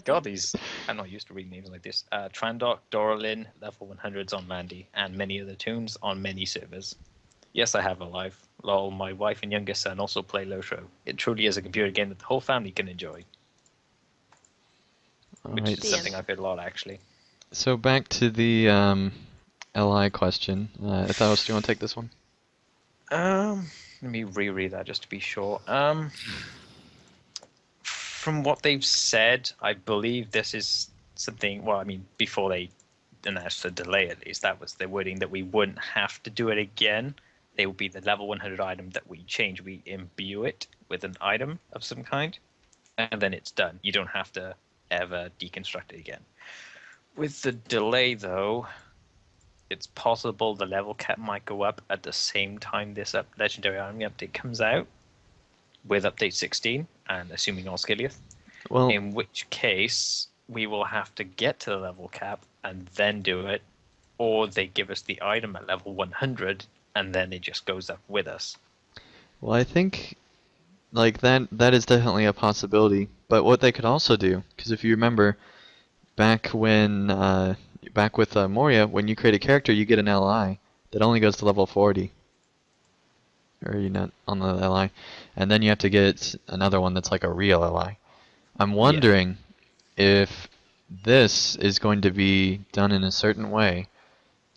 God, these. I'm not used to reading names like this. Trandok, Doralin, level 100s on Landy, and many other tunes on many servers. Yes, I have a life. Lol, my wife and youngest son also play LOTRO. It truly is a computer game that the whole family can enjoy. Which Alright, is something I've heard a lot, actually. so back to the LI question. Athos, do you want to take this one? Let me reread that just to be sure. From what they've said, I believe this is something. Well, I mean, before they announced the delay, at least that was their wording that we wouldn't have to do it again. They will be the level 100 item that we change. We imbue it with an item of some kind, and then it's done. You don't have to ever deconstruct it again. With the delay, though, it's possible the level cap might go up at the same time this legendary army update comes out with update 16, and assuming all skilleth. Well, In which case, we will have to get to the level cap and then do it, or they give us the item at level 100 and then it just goes up with us. well, I think like that is definitely a possibility. But what they could also do, because if you remember, back with Moria, when you create a character, you get an LI that only goes to level 40. Or you're not on the LI, and then you have to get another one that's like a real LI. I'm wondering if this is going to be done in a certain way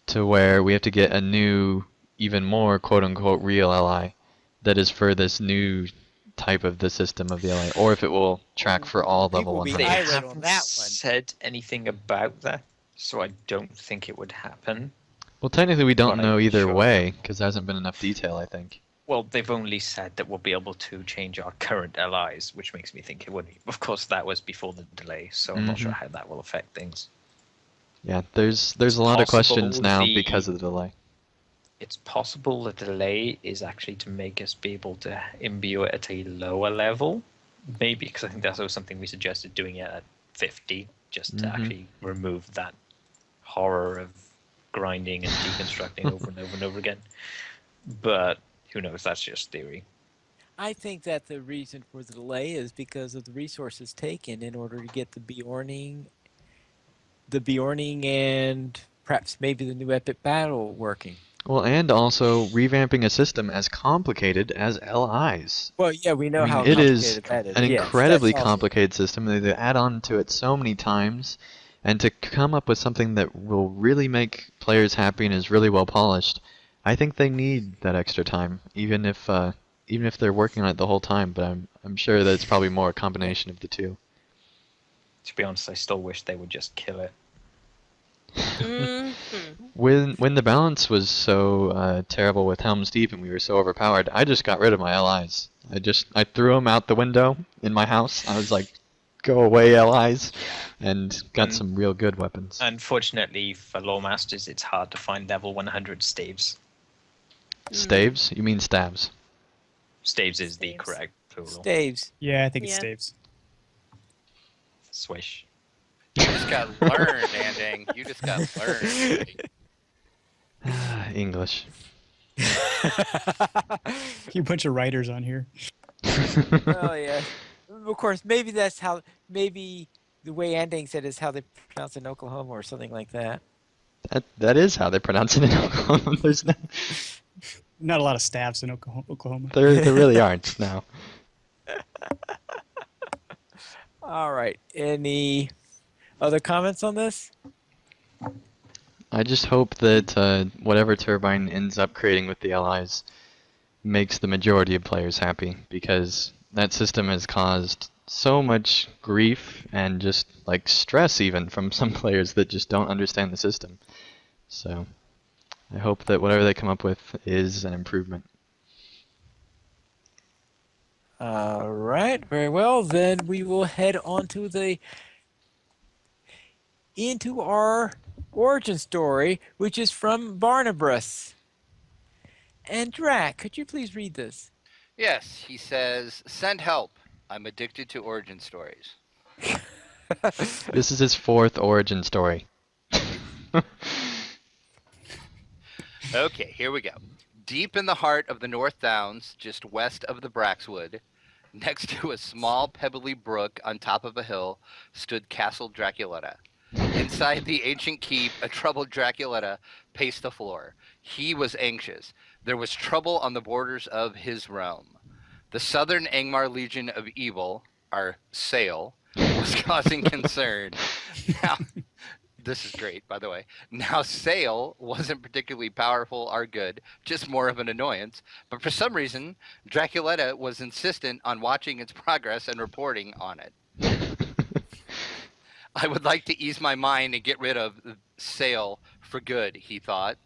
to where we have to get a new, even more quote-unquote real LI that is for this new type of the system of the LI, or if it will track for all level People will be 100. irate on haven't that one. said anything about that, so I don't think it would happen. Well, technically we don't But know I'm either sure. way, because there hasn't been enough detail, I think. Well, they've only said that we'll be able to change our current LIs, which makes me think it would be. Of course, that was before the delay, so I'm not sure how that will affect things. Yeah, there's a lot of questions possible now the- because of the delay. It's possible the delay is actually to make us be able to imbue it at a lower level. Maybe, because I think that's also something we suggested doing it at 50, just to actually remove that horror of grinding and deconstructing over and over and over again. But who knows? That's just theory. I think that the reason for the delay is because of the resources taken in order to get the Bjorning, and perhaps maybe the new epic battle working. Well, and also revamping a system as complicated as LIs. Well, yeah, we know I mean, how it is complicated that is. an Yes, incredibly that's also- complicated system. They add on to it so many times, and to come up with something that will really make players happy and is really well polished, I think they need that extra time, even if they're working on it the whole time. But I'm sure that it's probably more a combination of the two. To be honest, I still wish they would just kill it. When the balance was so terrible with Helm's Deep and we were so overpowered, I just got rid of my LIs. I threw them out the window in my house. I was like, go away, LIs, and got some real good weapons. Unfortunately for Lore Masters, it's hard to find level 100 staves. Staves? You mean stabs? Staves is the Staves. correct plural. Staves. Yeah, I think it's Yeah. staves. Swish. You just got learned, Anding. You just got learned. English. You bunch of writers on here. Oh yeah. Of course, maybe that's how. Maybe the way Andang said is how they pronounce it in Oklahoma or something like that. That is how they pronounce it in Oklahoma. There's no, Not a lot of staffs in Oklahoma. there really aren't now. All right. Any other comments on this? I just hope that whatever turbine ends up creating with the LIs makes the majority of players happy, because that system has caused so much grief and just like stress even from some players that just don't understand the system. So I hope that whatever they come up with is an improvement. All right. Very well. Then we will head on to into our origin story, which is from Barnabas. And Drac, could you please read this? Yes, he says, send help. I'm addicted to origin stories. This is his 4th origin story. Okay, here we go. Deep in the heart of the North Downs, just west of the Braxwood, next to a small pebbly brook on top of a hill, stood Castle Draculetta. Inside the ancient keep, a troubled Draculetta paced the floor. He was anxious. There was trouble on the borders of his realm. The Southern Angmar Legion of Evil, our Sail, was causing concern. Now, this is great, by the way. Now, Sail wasn't particularly powerful or good, just more of an annoyance. But for some reason, Draculetta was insistent on watching its progress and reporting on it. I would like to ease my mind and get rid of Sail for good, he thought.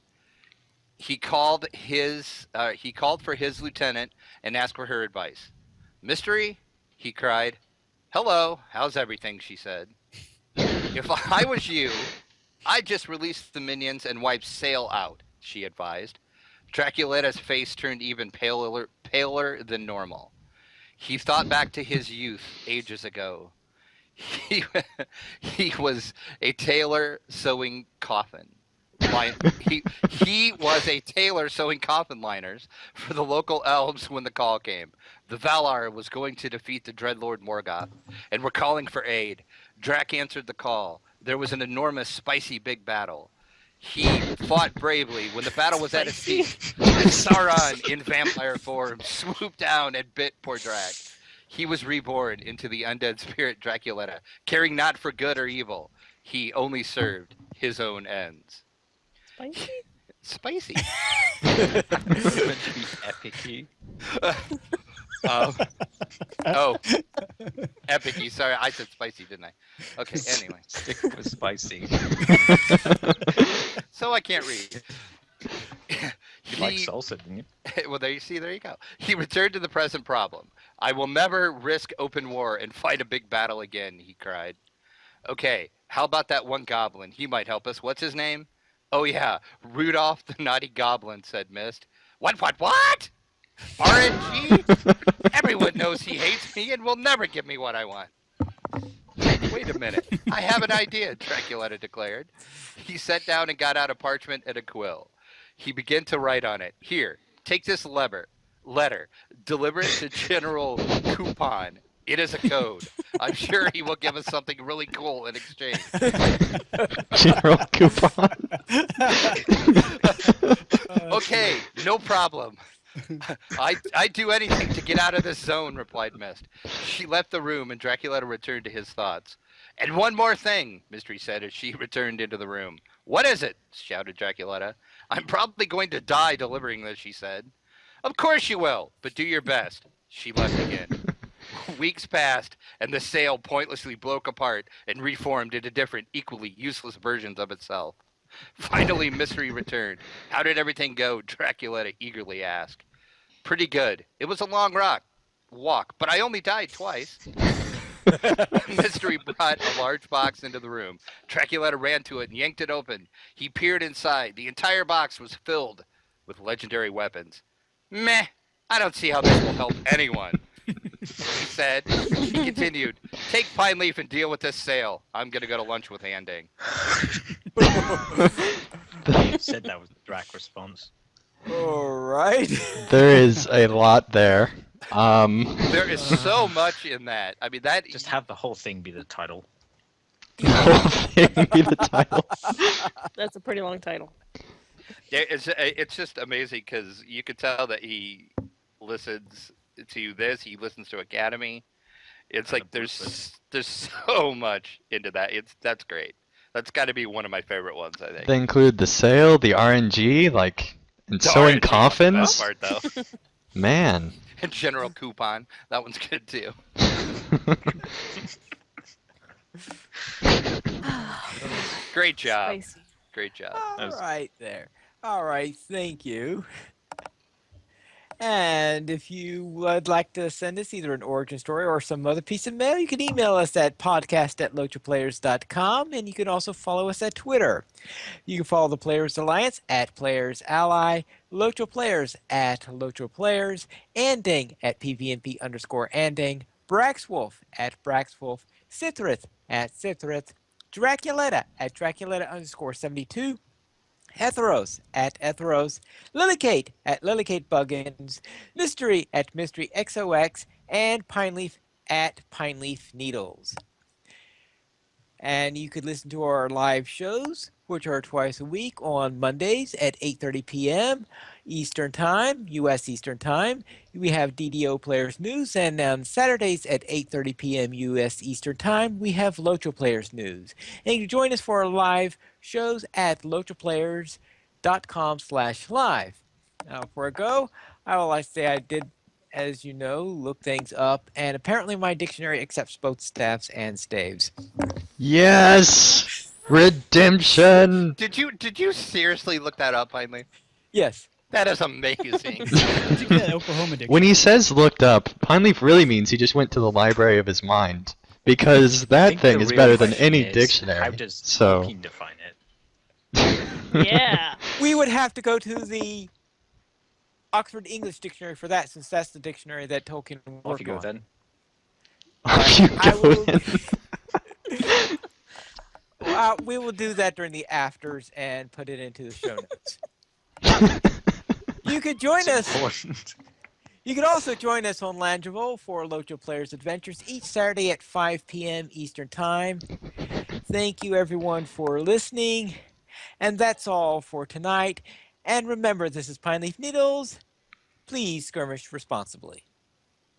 He called for his lieutenant and asked for her advice. Mystery? He cried. Hello, how's everything? She said. If I was you, I'd just release the minions and wipe Sail out, she advised. Draculetta's face turned even paler than normal. He thought back to his youth ages ago. He was a tailor sewing coffin. He was a tailor sewing coffin liners for the local elves when the call came. The Valar was going to defeat the Dreadlord Morgoth, and were calling for aid. Drac answered the call. There was an enormous, spicy big battle. He fought bravely when the battle was at its peak, and Sauron, in vampire form, swooped down and bit poor Drac. He was reborn into the undead spirit Draculetta, caring not for good or evil. He only served his own ends. Spicy? Spicy. Epic-y. Oh, epic-y. Sorry, I said spicy, didn't I? Okay, anyway. Stick with spicy. So I can't read. You like salsa, didn't you? Well, there you go. He returned to the present problem. I will never risk open war and fight a big battle again, he cried. Okay, how about that one goblin? He might help us. What's his name? Oh, yeah, Rudolph the Naughty Goblin, said Mist. What? RNG? Everyone knows he hates me and will never give me what I want. Wait a minute. I have an idea, Draculetta declared. He sat down and got out a parchment and a quill. He began to write on it. Here, take this letter. Deliver it to General Coupon. It is a code. I'm sure he will give us something really cool in exchange. General Coupon. Okay, no problem. I'd do anything to get out of this zone, replied Mist. She left the room, and Draculetta returned to his thoughts. And one more thing, Mystery said as she returned into the room. What is it? Shouted Draculetta. I'm probably going to die delivering this, she said. Of course you will, but do your best. She left again. Weeks passed, and the sail pointlessly broke apart and reformed into different, equally useless versions of itself. Finally, Mystery returned. How did everything go? Draculetta eagerly asked. Pretty good. It was a long walk, but I only died twice. Mystery brought a large box into the room. Draculetta ran to it and yanked it open. He peered inside. The entire box was filled with legendary weapons. Meh, I don't see how this will help anyone, he said. He continued, take Pine Leaf and deal with this sail. I'm going to go to lunch with Handing. You said that was the Drac response. All right. There is a lot there. There is so much in that. I mean, that Just have the whole thing be the title. The whole thing be the title. That's a pretty long title. it's just amazing because you could tell that he listens to this. He listens to Academy. It's like there's so much into that. That's great. That's got to be one of my favorite ones, I think. They include the sail, the RNG, and sewing coffins. That part, though. Man. And General Coupon. That one's good, too. Great job. Spicy. Great job. All right there. All right, thank you. And if you would like to send us either an origin story or some other piece of mail, you can email us at podcast@LOTROplayers.com, and you can also follow us at Twitter. You can follow the Players Alliance at Players Ally, LOTRO Players at LOTRO Players, Anding at PVMP_Anding, Braxwolf at Braxwolf, Sithrith at Sithrith, Draculetta at Draculetta_72, Hetheros at Hetheros, Lilykate at LilykateBuggins, Mystery at MysteryXOX, and Pineleaf at Pineleaf Needles. And you could listen to our live shows, which are twice a week on Mondays at 8:30 p.m. Eastern Time, U.S. Eastern Time. We have DDO Players News, and on Saturdays at 8:30 p.m. U.S. Eastern Time, we have LOTRO Players News. And you can join us for our live shows at lotroplayers.com/live. Now, before I go, I would like to say I did, as you know, look things up, and apparently my dictionary accepts both staves and staves. Yes! Redemption! Did you seriously look that up, finally? Yes. That is amazing. Did you get that Oklahoma dictionary? When he says looked up, Pineleaf really means he just went to the library of his mind. Because I that think thing the is real better than question any is, dictionary. How does So Tolkien define it? Yeah. We would have to go to the Oxford English Dictionary for that, since that's the dictionary that Tolkien Off you worked go on. then. Off you I go will- then. We will do that during the afters and put it into the show notes. You could join It's us. important. You can also join us on Langeville for LOTRO Players Adventures each Saturday at 5 p.m. Eastern Time. Thank you, everyone, for listening. And that's all for tonight. And remember, this is Pine Leaf Needles. Please skirmish responsibly.